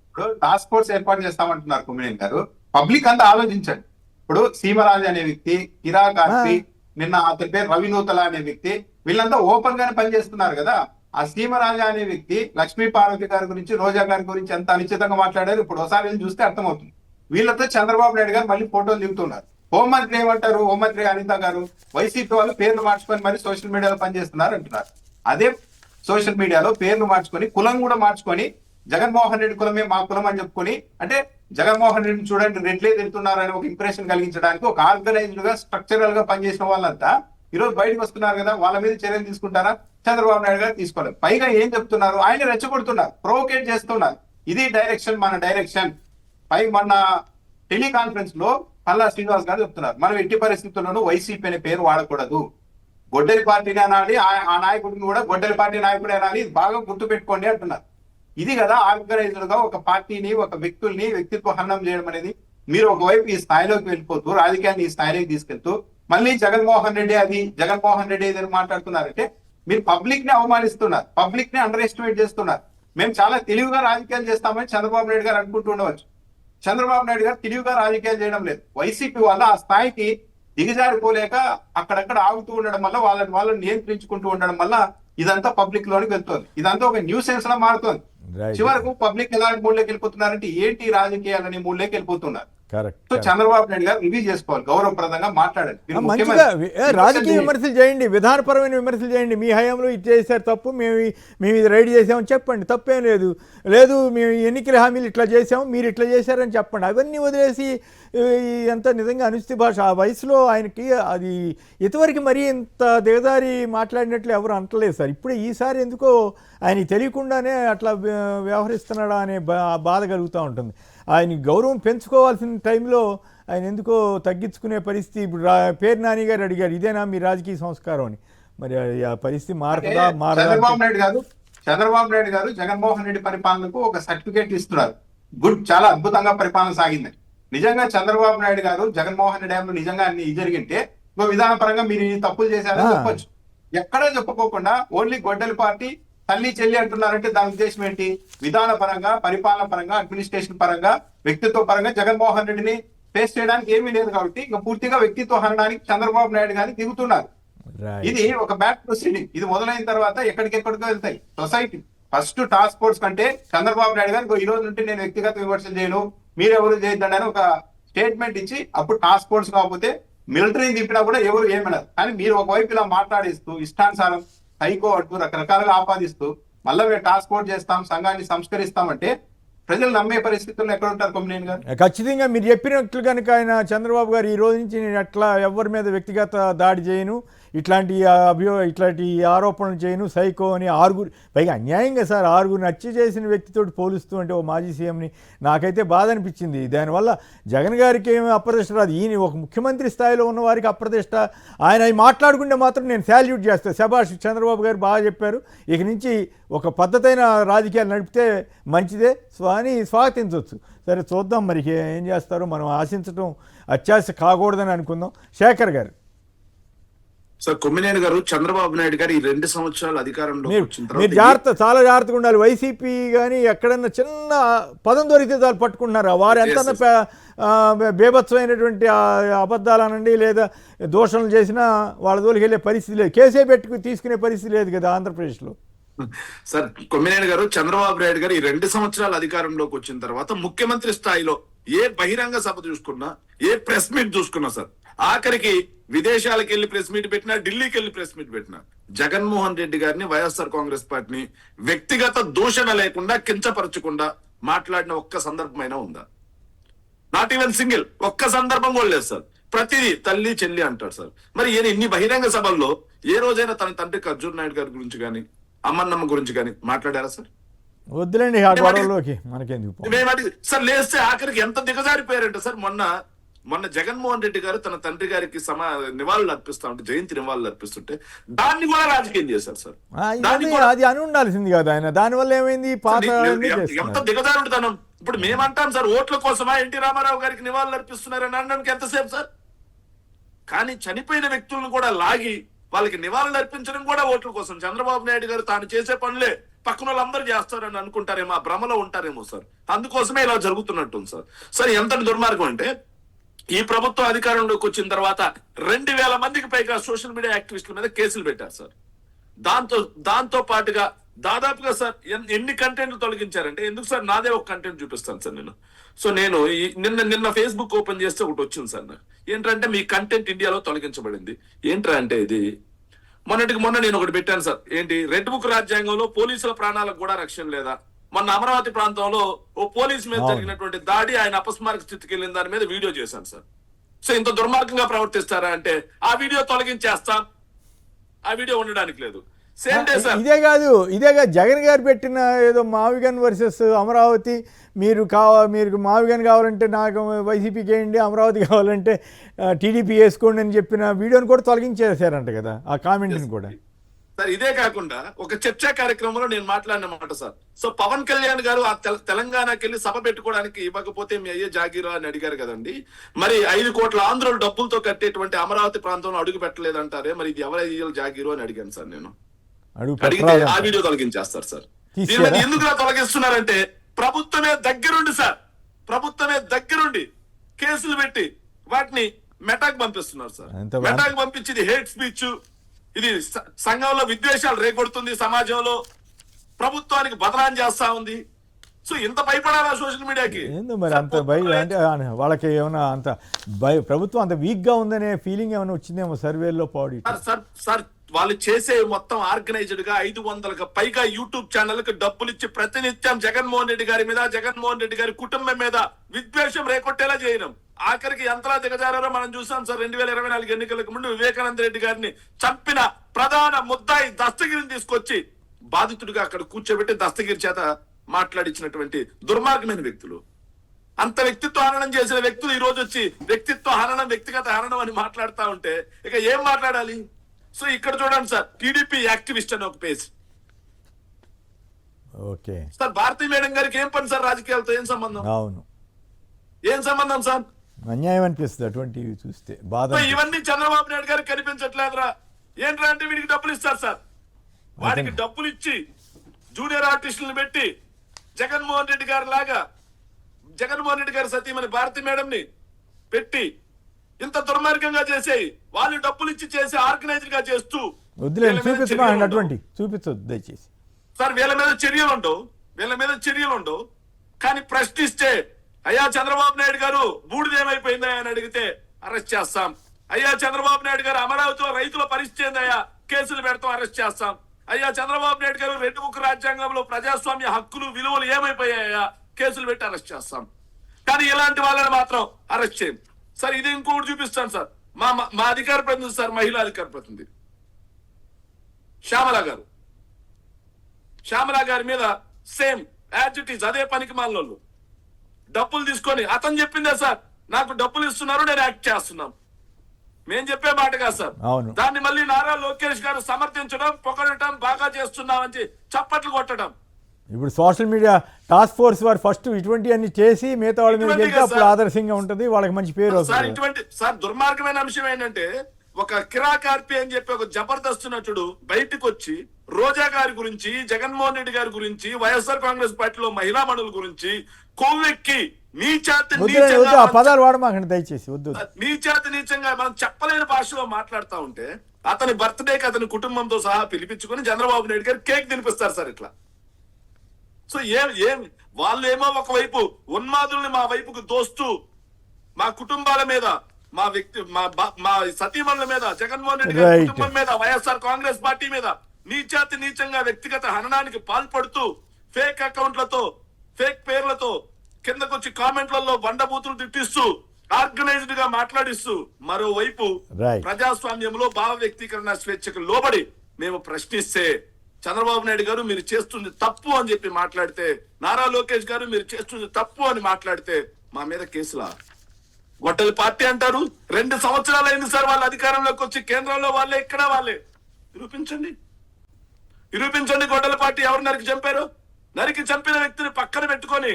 ఇప్పుడు టాస్క్ ఫోర్స్ ఏర్పాటు చేస్తామంటున్నారు కుమ్మినేని గారు. పబ్లిక్ అంతా ఆలోచించండి. ఇప్పుడు సీమరాజు అనే వ్యక్తి, కిరా కార్తి, నిన్న అతని పేరు రవినూతల అనే వ్యక్తి, వీళ్ళంతా ఓపెన్ గానే పనిచేస్తున్నారు కదా. ఆ సీమరాజా అనే వ్యక్తి లక్ష్మీ పార్వతి గారి గురించి, రోజా గారి గురించి ఎంత అనిశ్చితంగా మాట్లాడారు ఇప్పుడు ఒకసారి వెళ్ళి చూస్తే అర్థమవుతుంది. వీళ్ళతో చంద్రబాబు నాయుడు గారు మళ్ళీ ఫోటోలు దిగుతున్నారు. హోంమంత్రి ఏమంటారు? హోంమంత్రి అనిత గారు వైసీపీ వాళ్ళు పేర్లు మార్చుకొని మరి సోషల్ మీడియాలో పనిచేస్తున్నారు అంటున్నారు. అదే సోషల్ మీడియాలో పేర్లు మార్చుకొని కులం కూడా మార్చుకొని జగన్మోహన్ రెడ్డి కులమే మా కులం అని చెప్పుకొని, అంటే జగన్మోహన్ రెడ్డిని చూడండి రెడ్లే తింటున్నారని ఒక ఇంప్రెషన్ కలిగించడానికి ఒక ఆర్గనైజ్డ్ గా స్ట్రక్చరల్ గా పనిచేసిన వాళ్ళంతా ఈ రోజు బయటకు వస్తున్నారు కదా. వాళ్ళ మీద చర్యలు తీసుకుంటారా? చంద్రబాబు నాయుడు గారు తీసుకోలేదు. పైగా ఏం చెప్తున్నారు? ఆయన రెచ్చగొడుతున్నారు, ప్రొవోకేట్ చేస్తున్నారు. ఇది డైరెక్షన్, మన డైరెక్షన్. పై మొన్న టెలికాన్ఫరెన్స్ లో పల్లా శ్రీనివాస్ గారు చెప్తున్నారు, మనం ఎట్టి పరిస్థితుల్లోనూ వైసీపీ అనే పేరు వాడకూడదు, గొడ్డలి పార్టీని అనాలి, ఆ నాయకుడిని కూడా గొడ్డలి పార్టీ నాయకుడు అనాలి, ఇది బాగా గుర్తు పెట్టుకోండి అంటున్నారు. ఇది కదా ఆర్గనైజ్డ్ గా ఒక పార్టీని, ఒక వ్యక్తుల్ని వ్యక్తిత్వ హననం చేయడం అనేది. మీరు ఒకవైపు ఈ స్థాయిలోకి వెళ్ళిపోతూ రాజకీయాన్ని ఈ స్థాయిలోకి తీసుకెళ్తూ మళ్ళీ జగన్మోహన్ రెడ్డి ఇది అని మాట్లాడుతున్నారంటే మీరు పబ్లిక్ ని అవమానిస్తున్నారు, పబ్లిక్ ని అండర్ ఎస్టిమేట్ చేస్తున్నారు. మేము చాలా తెలివిగా రాజకీయాలు చేస్తామని చంద్రబాబు నాయుడు గారు అనుకుంటూ ఉండవచ్చు. చంద్రబాబు నాయుడు గారు తెలివిగా రాజకీయాలు చేయడం లేదు. వైసీపీ వల్ల ఆ స్థాయికి దిగజారిపోలేక అక్కడక్కడ ఆగుతూ ఉండడం వల్ల, వాళ్ళని నియంత్రించుకుంటూ ఉండడం వల్ల ఇదంతా పబ్లిక్ లోనికి వెళ్తుంది. ఇదంతా ఒక న్యూసెన్స్ లా మారుతుంది. చివరకు పబ్లిక్ ఎలాంటి మూడ్లోకి వెళ్ళిపోతున్నారంటే ఏంటి రాజకీయాలని మూడ్లోకి వెళ్ళిపోతున్నారు. సో చంద్రబాబు నాయుడు గారు రివ్యూ చేసుకోవాలి, గౌరవప్రదంగా మాట్లాడాలి. మంచిగా రాజకీయ విమర్శలు చేయండి, విధానపరమైన విమర్శలు చేయండి. మీ హయాంలో ఇది చేశారు తప్పు, మేము ఇది రైడ్ చేసామని చెప్పండి, తప్పేం లేదు మేము ఎన్నికల హామీలు ఇట్లా చేసాము, మీరు ఇట్లా చేశారని చెప్పండి. అవన్నీ వదిలేసి ఎంత నిజంగా అనుచిత భాష. ఆ వయసులో ఆయనకి అది ఇంతవరకు మరీ ఇంత దిగదారి మాట్లాడినట్లు ఎవరు అంటలేదు సార్. ఇప్పుడే ఈసారి ఎందుకో ఆయనకి తెలియకుండానే అట్లా వ్యవహరిస్తున్నాడా అనే బాధ కలుగుతూ ఉంటుంది. ఆయన గౌరవం పెంచుకోవాల్సిన టైంలో ఆయన ఎందుకో తగ్గించుకునే పరిస్థితి. ఇప్పుడు పేరు నాని గారు అడిగారు, ఇదేనా మీ రాజకీయ సంస్కారం అని. మరి ఆ పరిస్థితి మారదా? చంద్రబాబు నాయుడు గారు జగన్మోహన్ రెడ్డి పరిపాలనకు ఒక సర్టిఫికేట్ ఇస్తున్నారు. గుడ్, చాలా అద్భుతంగా పరిపాలన సాగింది. నిజంగా చంద్రబాబు నాయుడు గారు జగన్మోహన్ రెడ్డి గారు నిజంగా అన్ని జరిగింటే విధాన పరంగా మీరు తప్పులు చేశారని చెప్పొచ్చు. ఎక్కడా చెప్పుకోకుండా ఓన్లీ గొడ్డలి పార్టీ తల్లి చెల్లి అంటున్నారంటే దాని ఉద్దేశం ఏంటి? విధాన పరంగా, పరిపాలన పరంగా, అడ్మినిస్ట్రేషన్ పరంగా, వ్యక్తిత్వ పరంగా జగన్మోహన్ రెడ్డిని ఫేస్ చేయడానికి ఏమీ లేదు. కాబట్టి ఇంకా పూర్తిగా వ్యక్తిత్వ హనడానికి చంద్రబాబు నాయుడు గారిని దిగుతున్నారు. ఇది ఒక బ్యాడ్ ప్రొసీడింగ్. ఇది మొదలైన తర్వాత ఎక్కడికెక్కడికో వెళ్తాయి సొసైటీ. ఫస్ట్ టాస్క్ ఫోర్స్ కంటే చంద్రబాబు నాయుడు గారు ఈ రోజు నుండి నేను వ్యక్తిగత విమర్శలు చేయను, మీరెవరు చేయొద్దండి అని ఒక స్టేట్మెంట్ ఇచ్చి అప్పుడు టాస్క్ ఫోర్స్ కాకపోతే మిలిటరీని దింపినా కూడా ఎవరు ఏమన్నారు. కానీ మీరు ఒకవైపు ఇలా మాట్లాడిస్తూ ఇష్టానుసారం సైకో అంటూ రకరకాలుగా ఆపాదిస్తూ మళ్ళీ మేము టాస్క్ ఫోర్స్ చేస్తాం, సంఘాన్ని సంస్కరిస్తామంటే ప్రజలు నమ్మే పరిస్థితుల్లో ఎక్కడ ఉంటారు కొమ్మినేని గారు? ఖచ్చితంగా మీరు చెప్పినట్లు కనుక ఆయన చంద్రబాబు గారు ఈ రోజు నుంచి నేను అట్లా ఎవరి మీద వ్యక్తిగత దాడి చేయను, ఇట్లాంటి ఆరోపణలు చేయను, సైకో అని పైగా అన్యాయంగా సార్ 6 హత్య చేసిన వ్యక్తితో పోలుస్తూ అంటే ఓ మాజీ సీఎంని నాకైతే బాధ అనిపించింది. దానివల్ల జగన్ గారికి ఏమి అప్రదిష్ట రాదు, ఈయన ఒక ముఖ్యమంత్రి స్థాయిలో ఉన్న వారికి అప్రదిష్ట. ఆయన అవి మాట్లాడుకుంటే మాత్రం నేను శాల్యూట్ చేస్తాను, శభాష్ చంద్రబాబు గారు బాగా చెప్పారు, ఇక నుంచి ఒక పద్ధతైన రాజకీయాలు నడిపితే మంచిదే అని స్వాగతించవచ్చు. సరే చూద్దాం మరి ఏం చేస్తారో, మనం ఆశించడం అత్యాశ కాకూడదని అనుకుందాం. శేఖర్ గారు. సార్ కొమ్మినేని గారు, చంద్రబాబు నాయుడు గారు ఈ 2 సంవత్సరాలు అధికారంలో వచ్చిన మీరు చాలా జాగ్రత్తగా ఉండాలి. వైసీపీ కానీ ఎక్కడన్నా చిన్న పదం దొరికితే చాలు పట్టుకుంటున్నారు. వారు ఎంత బేభత్సమైనటువంటి అబద్ధాలు అనండి లేదా దోషణలు చేసినా వాళ్ళ జోలికి వెళ్ళే పరిస్థితి లేదు, కేసే తీసుకునే పరిస్థితి లేదు కదా ఆంధ్రప్రదేశ్లో. సార్ కొమ్మినేని గారు, చంద్రబాబు నాయుడు గారు ఈ 2 సంవత్సరాలు అధికారంలోకి వచ్చిన తర్వాత ముఖ్యమంత్రి స్థాయిలో ఏ బహిరంగ సభ చూసుకున్నా, ఏ ప్రెస్ మీట్ చూసుకున్నా సార్, ఆఖరికి విదేశాలకు వెళ్ళి ప్రెస్ మీట్ పెట్టినా, ఢిల్లీకి వెళ్ళి ప్రెస్ మీట్ పెట్టినా, జగన్మోహన్ రెడ్డి గారిని, వైఎస్ఆర్ కాంగ్రెస్ పార్టీని వ్యక్తిగత దూషణ లేకుండా, కించపరచకుండా మాట్లాడిన ఒక్క సందర్భమైనా ఉందా? నాట్ ఈవెన్ సింగిల్, ఒక్క సందర్భం కూడా లేదు సార్. ప్రతిదీ తల్లి చెల్లి అంటాడు సార్. మరి ఈయన ఇన్ని బహిరంగ సభల్లో ఏ రోజైనా తన తండ్రి ఖర్జూర్ నాయుడు గారి గురించి కానీ, అమ్మన్నమ్మ గురించి కానీ మాట్లాడారా సార్? వద్దులేండి ఆ గొడవలోకి, మనకెందుకు సార్. లేస్తే ఆఖరికి ఎంత దిగజారిపోయారంటే సార్, మొన్న జగన్మోహన్ రెడ్డి గారు తన తండ్రి గారికి నివాళులు అర్పిస్తా ఉంటే, జయంతి నివాళులు అర్పిస్తుంటే దాన్ని కూడా రాజకీయం చేశారు సార్. అది అని ఉండాల్సింది కదా ఆయన, దానివల్ల ఏమైంది? ఎంత దిగజారుడుతనం. ఇప్పుడు మేమంటాం సార్, ఓట్ల కోసమా ఎన్టీ రామారావు గారికి నివాళులు అర్పిస్తున్నారని అనడానికి ఎంతసేపు సార్? కానీ చనిపోయిన వ్యక్తులను కూడా లాగి వాళ్ళకి నివాళులు అర్పించడం కూడా ఓట్ల కోసం. చంద్రబాబు నాయుడు గారు తాను చేసే పనులే పక్కన వాళ్ళందరూ చేస్తారని అనుకుంటారేమో, ఆ భ్రమలో ఉంటారేమో సార్. అందుకోసమే ఇలా జరుగుతున్నట్టుంది సార్. సరే, ఎంతటి దుర్మార్గం అంటే, ఈ ప్రభుత్వం అధికారంలోకి వచ్చిన తర్వాత 2000 మందికి పైగా సోషల్ మీడియా యాక్టివిస్టుల మీద కేసులు పెట్టారు సార్. దాంతో పాటుగా దాదాపుగా సార్ ఎన్ని కంటెంట్లు తొలగించారంటే, ఎందుకు సార్ నాదే ఒక కంటెంట్ చూపిస్తాను సార్ నేను. సో నేను నిన్న ఫేస్బుక్ ఓపెన్ చేస్తే ఒకటి వచ్చింది సార్ నాకు. ఏంటంటే, మీ కంటెంట్ ఇండియాలో తొలగించబడింది. ఏంట్రా అంటే, ఇది మొన్న నేను ఒకటి పెట్టాను సార్. ఏంటి, రెడ్ బుక్ రాజ్యాంగంలో పోలీసుల ప్రాణాలకు కూడా రక్షణ లేదా? మొన్న అమరావతి ప్రాంతంలో ఓ పోలీసు మీద జరిగినటువంటి దాడి, ఆయన అపస్మారక స్థితికి వెళ్ళిన దాని మీద వీడియో చేశాను సార్. సో ఇంత దుర్మార్గంగా ప్రవర్తిస్తారా అంటే, ఆ వీడియో తొలగించేస్తాం, ఆ వీడియో ఉండడానికి లేదు. ఇదే కాదు జగన్ గారు పెట్టిన ఏదో మావిగన్ వర్సెస్ అమరావతి, మీరు మావిగన్ కావాలంటే నాకు వైసీపీకి వేయండి, అమరావతి కావాలంటే టీడీపీ వేసుకోండి అని చెప్పిన వీడియోని కూడా తొలగించేశారంట కదా, ఆ కామెంట్ని కూడా. సార్ ఇదే కాకుండా ఒక చర్చా కార్యక్రమంలో నేను మాట్లాడిన మాట సార్. సో పవన్ కళ్యాణ్ గారు ఆ తెలంగాణకి వెళ్ళి సభ పెట్టుకోవడానికి ఇవ్వకపోతే మీ అయ్యే జాగీరా అని అడిగారు కదండి. మరి 5 కోట్ల ఆంధ్రుల డబ్బులతో కట్టేటువంటి అమరావతి ప్రాంతంలో అడుగు పెట్టలేదంటారే, మరి ఇది ఎవరు అయ్యే జాగీరు అని అడిగాను సార్ నేను. అడిగితే ఆ వీడియో తొలగించేస్తారు సార్. దీని మీద ఎందుకు తొలగిస్తున్నారంటే, ప్రభుత్వమే దగ్గరుండి కేసులు పెట్టి వాటిని మెటాక్ పంపిస్తున్నారు సార్. మెటాక్ పంపించింది హేట్ స్పీచ్, ఇది సంఘంలో విద్వేషాలు రేకొడుతుంది, సమాజంలో ప్రభుత్వానికి బదనాం చేస్తా ఉంది. సో ఇంత భయపడాలా సోషల్ మీడియాకి? మరి అంత అంటే వాళ్ళకి ఏమైనా అంత ప్రభుత్వం అంత వీక్ గా ఉందనే ఫీలింగ్ ఏమైనా వచ్చిందేమో సర్వేలో పాడి. సార్ వాళ్ళు చేసే మొత్తం ఆర్గనైజ్డ్ గా 500కు పైగా యూట్యూబ్ ఛానళ్ళకి డబ్బులు ఇచ్చి ప్రతినిత్యం జగన్మోహన్ రెడ్డి గారి మీద, జగన్మోహన్ రెడ్డి గారి కుటుంబం మీద విద్వేషం రేకొట్టేలా చేయడం. ఆఖరికి ఎంతలా దిగజారారో మనం చూసాం సార్. 2024 ఎన్నికలకు ముందు వివేకానంద రెడ్డి గారిని చంపిన ప్రధాన ముద్దాయి దస్తగిరిని తీసుకొచ్చి బాధితుడిగా అక్కడ కూర్చోబెట్టి దస్తగిరి చేత మాట్లాడించినటువంటి దుర్మార్గమైన వ్యక్తులు. అంత వ్యక్తిత్వ హననం చేసిన వ్యక్తులు ఈ రోజు వచ్చి వ్యక్తిత్వ హననం, వ్యక్తిగత హననం అని మాట్లాడుతూ ఉంటే ఇక ఏం మాట్లాడాలి? సో ఇక్కడ చూడండి సార్, టీడీపీ యాక్టివిస్ట్ అని ఒక page. Okay sir, Bharathi madam గారికి ఏం పని సార్ రాజకీయాలతో? ఏం సంబంధం? అవును, ఏం సంబంధం సార్? అన్యాయం అనిపిస్తుంది అటువంటివి చూస్తే, బాధ. ఇవన్నీ చంద్రబాబు నాయుడు గారికి కనిపించట్లేదురా. ఏంట్రా అంటే, వీడికి డబ్బులు ఇస్తారు సార్. వాడికి డబ్బులు ఇచ్చి జూనియర్ ఆర్టిస్టులను పెట్టి జగన్మోహన్ రెడ్డి గారి లాగా, జగన్మోహన్ రెడ్డి గారి సతీమణి భారతీ మేడం ని పెట్టి ఇంత దుర్మార్గంగా చేసేయి, వాళ్ళు డబ్బులు ఇచ్చి చేసి ఆర్గనైజర్ గా చేస్తూ చూపించొద్దు దయచేసి సార్. వీళ్ళ మీద చర్యలు ఉండవు. కానీ ప్రశ్నిస్తే, అయ్యా చంద్రబాబు నాయుడు గారు బూడిదేమైపోయిందా అని అడిగితే అరెస్ట్ చేస్తాం. అయ్యా చంద్రబాబు నాయుడు గారు అమరావతిలో రైతుల పరిస్థితి ఏందయ్యా, కేసులు పెడతాం, అరెస్ట్ చేస్తాం. అయ్యా చంద్రబాబు నాయుడు గారు రెడ్ బుక్ రాజ్యాంగంలో ప్రజాస్వామ్య హక్కులు, విలువలు ఏమైపోయాయా, కేసులు పెట్టి అరెస్ట్ చేస్తాం. కానీ ఇలాంటి వాళ్ళని మాత్రం అరెస్ట్ చేయం సార్. ఇది ఇంకొకటి చూపిస్తాను సార్. మా అధికార ప్రతినిధి సార్, మహిళా అధికార ప్రతినిధి శ్యామల గారి మీద సేమ్ యాజ్ ఇట్ ఈస్ అదే పనికి మాలోళ్ళు డబ్బులు తీసుకొని అతను చెప్పిందే సార్, నాకు డబ్బులు ఇస్తున్నారు, నేను యాక్ట్ చేస్తున్నాను. మేం చెప్పే మాట కాదు సార్. దాన్ని మళ్ళీ నారా లోకేష్ గారు సమర్థించడం, పొగడటం, బాగా చేస్తున్నామని చప్పట్లు కొట్టడం. ఇప్పుడు సోషల్ మీడియా టాస్క్ ఫోర్స్ వారు ఫస్ట్ ఇటువంటి అన్ని చేసి మిగతా వాళ్ళ మీద వెళ్తే అప్పుడు ఆదర్శంగా ఉంటుంది, వాళ్ళకి మంచి పేరు వస్తుంది. సార్ దుర్మార్గమైన అంశం ఏంటంటే, ఒక కిరాకార్పి అని చెప్పి ఒక జబర్దస్త్ నటుడు బయటకు వచ్చి రోజా గారి గురించి, జగన్మోహన్ రెడ్డి గారి గురించి, వైఎస్ఆర్ కాంగ్రెస్ పార్టీలో మహిళా మనుల గురించి కొవ్వెక్కి పదాలు వాడమాకండి దయచేసి, వద్దు. నీచంగా మనం చెప్పలేని భాషలో మాట్లాడుతూ ఉంటే అతని బర్త్డేకి అతని కుటుంబంతో సహా పిలిపించుకొని చంద్రబాబు నాయుడు గారు కేక్ తినిపిస్తారు సార్ ఇట్లా. సో ఏం వాళ్ళేమో ఒకవైపు ఉన్మాదుల్ని మా వైపుకు దోస్తూ మా కుటుంబాల మీద, మా సతీమణుల మీద, జగన్మోహన్ రెడ్డి గారి కుటుంబం మీద, వైఎస్ఆర్ కాంగ్రెస్ పార్టీ మీద నీచంగా వ్యక్తిగత హననానికి పాల్పడుతూ ఫేక్ అకౌంట్లతో, ఫేక్ పేర్లతో కిందకొచ్చి కామెంట్లలో బండబూతులు తిట్టిస్తూ, ఆర్గనైజ్డ్ గా మాట్లాడిస్తూ, మరోవైపు ప్రజాస్వామ్యంలో భావ వ్యక్తీకరణ స్వేచ్ఛకు లోబడి మేము ప్రశ్నిస్తే చంద్రబాబు నాయుడు గారు మీరు చేస్తుంది తప్పు అని చెప్పి మాట్లాడితే, నారా లోకేష్ గారు మీరు చేస్తుంది తప్పు అని మాట్లాడితే మా మీద కేసులా? గొడ్డలి పార్టీ అంటారు. 2 సంవత్సరాలు అయింది సార్ వాళ్ళ అధికారంలోకి వచ్చి. కేంద్రంలో వాళ్ళే, ఇక్కడ వాళ్ళే. నిరూపించండి గొడ్డలి పార్టీ ఎవరు నరికి చంపారు. నరికి చంపిన వ్యక్తిని పక్కన పెట్టుకొని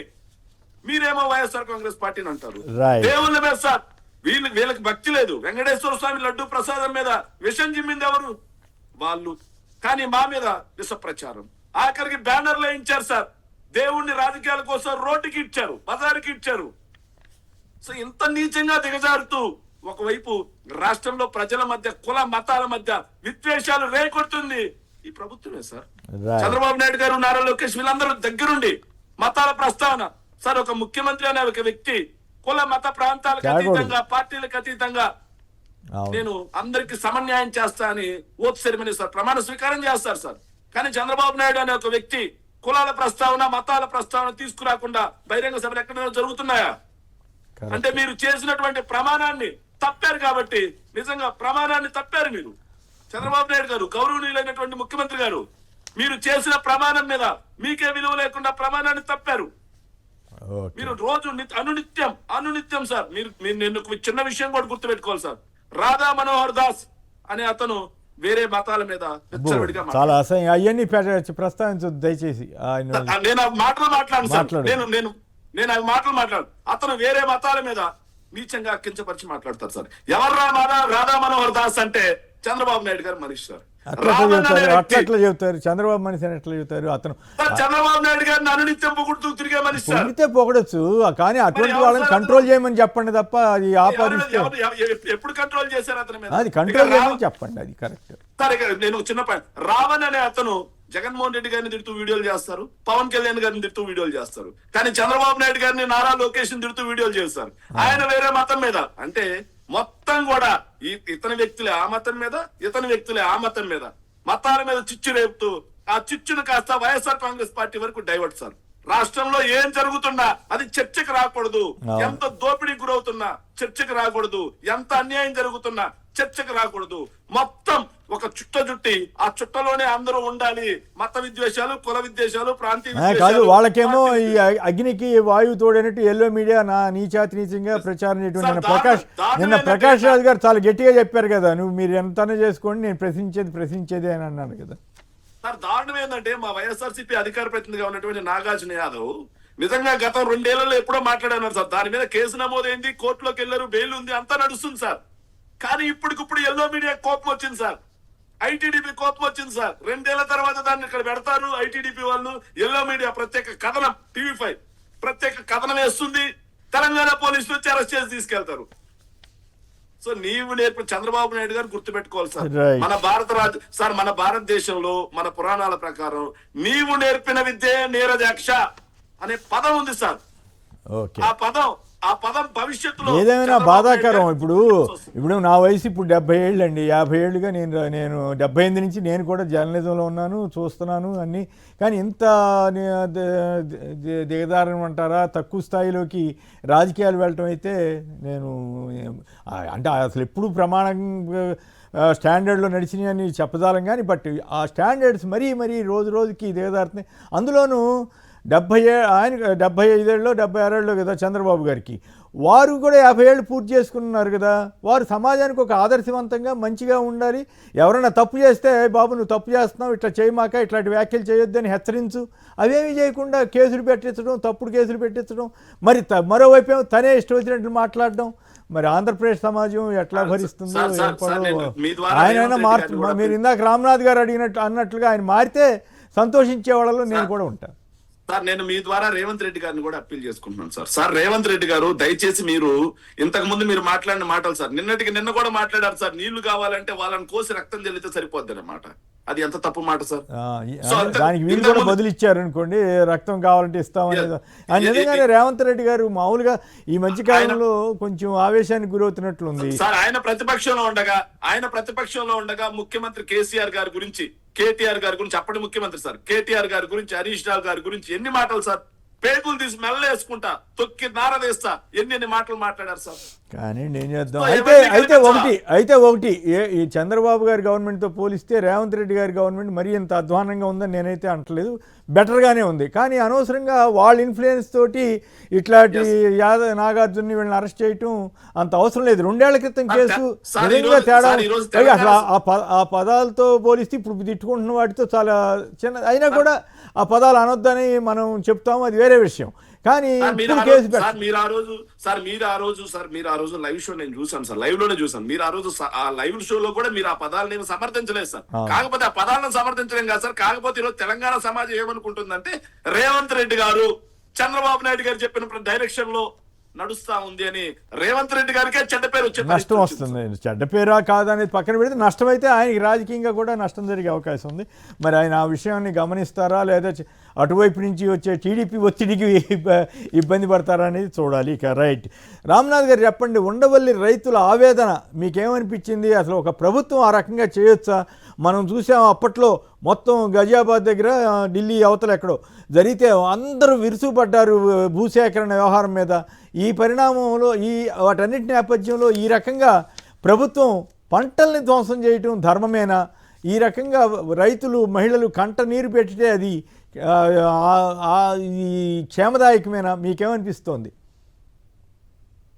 మీరేమో వైఎస్ఆర్ కాంగ్రెస్ పార్టీని అంటారు. దేవుళ్ళ మీద సార్ వీళ్ళకి భక్తి లేదు. వెంకటేశ్వర స్వామి లడ్డు ప్రసాదం మీద విషం జిమ్మింది ఎవరు? వాళ్ళు. కానీ మా మీద విష ప్రచారం. ఆఖరికి బ్యానర్లు వేయించారు సార్. దేవుణ్ణి రాజకీయాల కోసం రోడ్డుకి ఇచ్చారు, బజారుకి ఇచ్చారు. సో ఇంత నీచంగా దిగజారుతూ ఒకవైపు రాష్ట్రంలో ప్రజల మధ్య, కుల మతాల మధ్య విద్వేషాలు రేకొడుతుంది ఈ ప్రభుత్వమే సార్. చంద్రబాబు నాయుడు గారు, నారా లోకేష్ వీళ్ళందరూ దగ్గరుండి మతాల ప్రస్తావన సార్. ఒక ముఖ్యమంత్రి అనే ఒక వ్యక్తి కుల మత ప్రాంతాలకు అతీతంగా, పార్టీలకు అతీతంగా నేను అందరికి సమన్యాయం చేస్తా అని ఓత్ సెరమనీ సార్ ప్రమాణ స్వీకారం చేస్తారు సార్. కానీ చంద్రబాబు నాయుడు అనే ఒక వ్యక్తి కులాల ప్రస్తావన, మతాల ప్రస్తావన తీసుకురాకుండా బహిరంగ సభలు ఎక్కడైనా జరుగుతున్నాయా? అంటే మీరు చేసినటువంటి ప్రమాణాన్ని తప్పారు. కాబట్టి నిజంగా ప్రమాణాన్ని తప్పారు మీరు. చంద్రబాబు నాయుడు గారు, గౌరవనీయులైనటువంటి ముఖ్యమంత్రి గారు, మీరు చేసిన ప్రమాణం మీద మీకే విలువ లేకుండా ప్రమాణాన్ని తప్పారు. మీరు రోజు అనునిత్యం సార్ మీరు నేను చిన్న విషయం కూడా గుర్తుపెట్టుకోవాలి సార్. రాధా మనోహర్ దాస్ అనే అతను వేరే మతాల మీద చాలా అసహ్యం అవన్నీ ప్రస్తావించదు దయచేసి. నేను ఆ మాటలు మాట్లాడు సార్. నేను అవి మాట్లాడు. అతను వేరే మతాల మీద నీచంగా కించపరిచి మాట్లాడతారు సార్. ఎవరు రాధా మనోహర్ దాస్ అంటే చంద్రబాబు నాయుడు గారు మనిషి సార్. అట్లా చెబుతారు. చంద్రబాబు మనిషి అని ఎట్లా చెబుతారు? అతను చంద్రబాబు నాయుడు గారిని అనునిత్యం పొగుడుతూ తిరిగే మనిషి. పొగిడితే పొగడొచ్చు, కానీ అటువంటి వాళ్ళని కంట్రోల్ చేయమని చెప్పండి తప్ప అది ఆపాదిస్తే ఎప్పుడు కంట్రోల్ చేశారు అతని మీద? అది కంట్రోల్ చేయమని చెప్పండి, అది కరెక్ట్. సరే, నేను చిన్న పాయింట్. రావణ్ అనే అతను జగన్మోహన్ రెడ్డి గారిని తిడుతూ వీడియోలు చేస్తారు, పవన్ కళ్యాణ్ గారిని తిడుతూ వీడియోలు చేస్తారు. కానీ చంద్రబాబు నాయుడు గారిని, నారా లోకేష్ తిడుతూ వీడియోలు చేస్తారు. ఆయన వేరే మతం మీద. అంటే మొత్తం కూడా ఇతని వ్యక్తులే ఆ మతం మీద, ఇతని వ్యక్తులే ఆ మతం మీద, మతాల మీద చిచ్చు రేపుతూ ఆ చిచ్చును కాస్త వైఎస్ఆర్ కాంగ్రెస్ పార్టీ వరకు డైవర్ట్ సార్. రాష్ట్రంలో ఏం జరుగుతున్నా అది చర్చకు రాకూడదు. ఎంత దోపిడీ గురవుతున్నా చర్చకు రాకూడదు. ఎంత అన్యాయం జరుగుతున్నా చర్చకు రాకూడదు. మొత్తం ఒక చుట్ట చుట్టి ఆ చుట్టలోనే అందరూ ఉండాలి. మత విద్వేషాలు, కుల విద్వేషాలు, ప్రాంతీయ కాదు. వాళ్ళకేమో ఈ అగ్నికి వాయువు తోడైనట్టు ఎల్లో మీడియా నీచంగా ప్రచారం చేయడం. నిన్న ప్రకాష్ రాజ్ గారు చాలా గట్టిగా చెప్పారు కదా, మీరు ఎంతనే చేసుకోండి, నేను ప్రశ్నించేది అని అన్నాడు కదా సార్. దారుణం ఏంటంటే మా వైఎస్ఆర్సీపీ అధికార ప్రతినిధిగా ఉన్నటువంటి నాగార్జున యాదవ్ నిజంగా గత 2 ఏళ్లలో ఎప్పుడో మాట్లాడారు సార్. దాని మీద కేసు నమోదైంది, కోర్టులోకి వెళ్ళారు, బెయిల్ ఉంది, అంతా నడుస్తుంది సార్. కానీ ఇప్పటికిప్పుడు ఎల్లో మీడియా కోపం వచ్చింది సార్. ఐటీడీపీ కోపం వచ్చింది సార్. 2 ఏళ్ల తర్వాత దాన్ని ఇక్కడ పెడతారు ఐటీడీపీ వాళ్ళు. ఎల్లో మీడియా ప్రత్యేక కథనం, టీవీ5 ప్రత్యేక కథనం వేస్తుంది. తెలంగాణ పోలీసులు వచ్చి అరెస్ట్ చేసి తీసుకెళ్తారు. సో నీవు నేర్పిన చంద్రబాబు నాయుడు గారు గుర్తుపెట్టుకోవాలి సార్. మన భారతదేశంలో మన పురాణాల ప్రకారం నీవు నేర్పిన విద్య నీరజాక్ష అనే పదం ఉంది సార్. ఆ పదం భవిష్యత్తులో ఏదేమైనా బాధాకరం. ఇప్పుడు నా వయసు ఇప్పుడు 70 ఏళ్ళు అండి. 50 ఏళ్ళుగా నేను 78 నుంచి నేను కూడా జర్నలిజంలో ఉన్నాను, చూస్తున్నాను అన్నీ. కానీ ఇంత దిగదారణ అంటారా, తక్కువ స్థాయిలోకి రాజకీయాలు వెళ్ళటం అయితే నేను అంటే అసలు ఎప్పుడు స్టాండర్డ్లో నడిచినాయి అని చెప్పజాలం కానీ బట్ ఆ స్టాండర్డ్స్ మరీ రోజు రోజుకి దిగజారుతున్నాయి. అందులోనూ 75 ఏళ్ళలో 76 ఏళ్ళలో కదా చంద్రబాబు గారికి, వారు కూడా 50 ఏళ్ళు పూర్తి చేసుకున్నారు కదా. వారు సమాజానికి ఒక ఆదర్శవంతంగా మంచిగా ఉండాలి. ఎవరైనా తప్పు చేస్తే బాబు నువ్వు తప్పు చేస్తున్నావు, ఇట్లా చేయమాక, ఇట్లాంటి వ్యాఖ్యలు చేయొద్దని హెచ్చరించు. అవేమీ చేయకుండా కేసులు పెట్టించడం, తప్పుడు కేసులు పెట్టించడం, మరి మరోవైపు ఏమో తనే ఇష్టం వచ్చినట్లు మాట్లాడడం. మరి ఆంధ్రప్రదేశ్ సమాజం ఎట్లా భరిస్తుందో ఆయన మీరు ఇందాక రామ్నాథ్ గారు అన్నట్లుగా ఆయన మారితే సంతోషించే వాళ్ళలో నేను కూడా ఉంటాను. సార్ నేను మీ ద్వారా రేవంత్ రెడ్డి గారిని కూడా అప్పీల్ చేసుకుంటున్నాను సార్ రేవంత్ రెడ్డి గారు దయచేసి మీరు ఇంతకు ముందు మీరు మాట్లాడిన మాటలు సార్ నిన్న కూడా మాట్లాడారు సార్, నీళ్లు కావాలంటే వాళ్ళని కోసి రక్తం చెల్లితే సరిపోద్ది అన్నమాట. అది ఎంత తప్పు మాట సార్. దానికి వీళ్ళు కూడా బదులిచ్చారు అనుకోండి, రక్తం కావాలంటే ఇస్తామనేది. నిజంగానే రేవంత్ రెడ్డి గారు మామూలుగా ఈ మధ్య కాలంలో కొంచెం ఆవేశానికి గురవుతున్నట్లుంది సార్. ఆయన ప్రతిపక్షంలో ఉండగా ముఖ్యమంత్రి కేసీఆర్ గారి గురించి, కేటీఆర్ గారి గురించి, అప్పటి ముఖ్యమంత్రి సార్ కేటీఆర్ గారి గురించి, హరీష్ రావు గారి గురించి ఎన్ని మాటలు సార్, పేగులు తీసి మెల్లవేసుకుంటా, తొక్కి నారదేస్తా, ఎన్ని మాటలు మాట్లాడారు సార్. కానీ ఏం చేద్దాం. అయితే ఒకటి ఈ చంద్రబాబు గారి గవర్నమెంట్తో పోలిస్తే రేవంత్ రెడ్డి గారి గవర్నమెంట్ మరీ ఇంత అధ్వానంగా ఉందని నేనైతే అంటలేదు, బెటర్గానే ఉంది. కానీ అనవసరంగా వాళ్ళ ఇన్ఫ్లుయెన్స్ తోటి ఇట్లాంటి నాగార్జున్ని వీళ్ళని అరెస్ట్ చేయటం అంత అవసరం లేదు. 2 ఏళ్ల క్రితం కేసు నిజంగా తేడా. అసలు ఆ పదాలతో పోలిస్తే ఇప్పుడు తిట్టుకుంటున్న వాటితో చాలా చిన్న అయినా కూడా ఆ పదాలు అనొద్దని మనం చెప్తాము, అది వేరే విషయం. కానీ మీరు ఆ రోజు లైవ్ షో నేను చూసాను సార్, లైవ్ లోనే చూసాను. మీరు ఆ రోజు ఆ లైవ్ షోలో కూడా మీరు ఆ పదాలు నేను సమర్థించలేదు సార్. కాకపోతే ఆ పదాలను సమర్థించలేం కాదు సార్. కాకపోతే ఈరోజు తెలంగాణ సమాజం ఏమనుకుంటుందంటే రేవంత్ రెడ్డి గారు చంద్రబాబు నాయుడు గారు చెప్పిన డైరెక్షన్ లో నడుస్తా ఉంది అని రేవంత్ రెడ్డి గారికే చెడ్డ పేరు వచ్చే నష్టం వస్తుంది. చెడ్డ పేరా కాదనేది పక్కన పెడితే నష్టం అయితే ఆయనకి రాజకీయంగా కూడా నష్టం జరిగే అవకాశం ఉంది. మరి ఆయన ఆ విషయాన్ని గమనిస్తారా లేదా అటువైపు నుంచి వచ్చే టీడీపీ ఒత్తిడికి ఇబ్బంది పడతారా అనేది చూడాలి. ఇక రైట్, రామ్నాథ్ గారు చెప్పండి, ఉండవల్లి రైతుల ఆవేదన మీకేమనిపించింది? అసలు ఒక ప్రభుత్వం ఆ రకంగా చేయొచ్చా? మనం చూసాం అప్పట్లో మొత్తం గజియాబాద్ దగ్గర, ఢిల్లీ అవతల ఎక్కడో జరిగితే అందరూ విరుసుపడ్డారు భూసేకరణ వ్యవహారం మీద. ఈ పరిణామంలో వాటన్నిటి నేపథ్యంలో ఈ రకంగా ప్రభుత్వం పంటల్ని ధ్వంసం చేయటం ధర్మమేనా? ఈ రకంగా రైతులు మహిళలు కంట నీరు పెట్టితే అది ఈ క్షేమదాయకమేనా? మీకేమనిపిస్తోంది?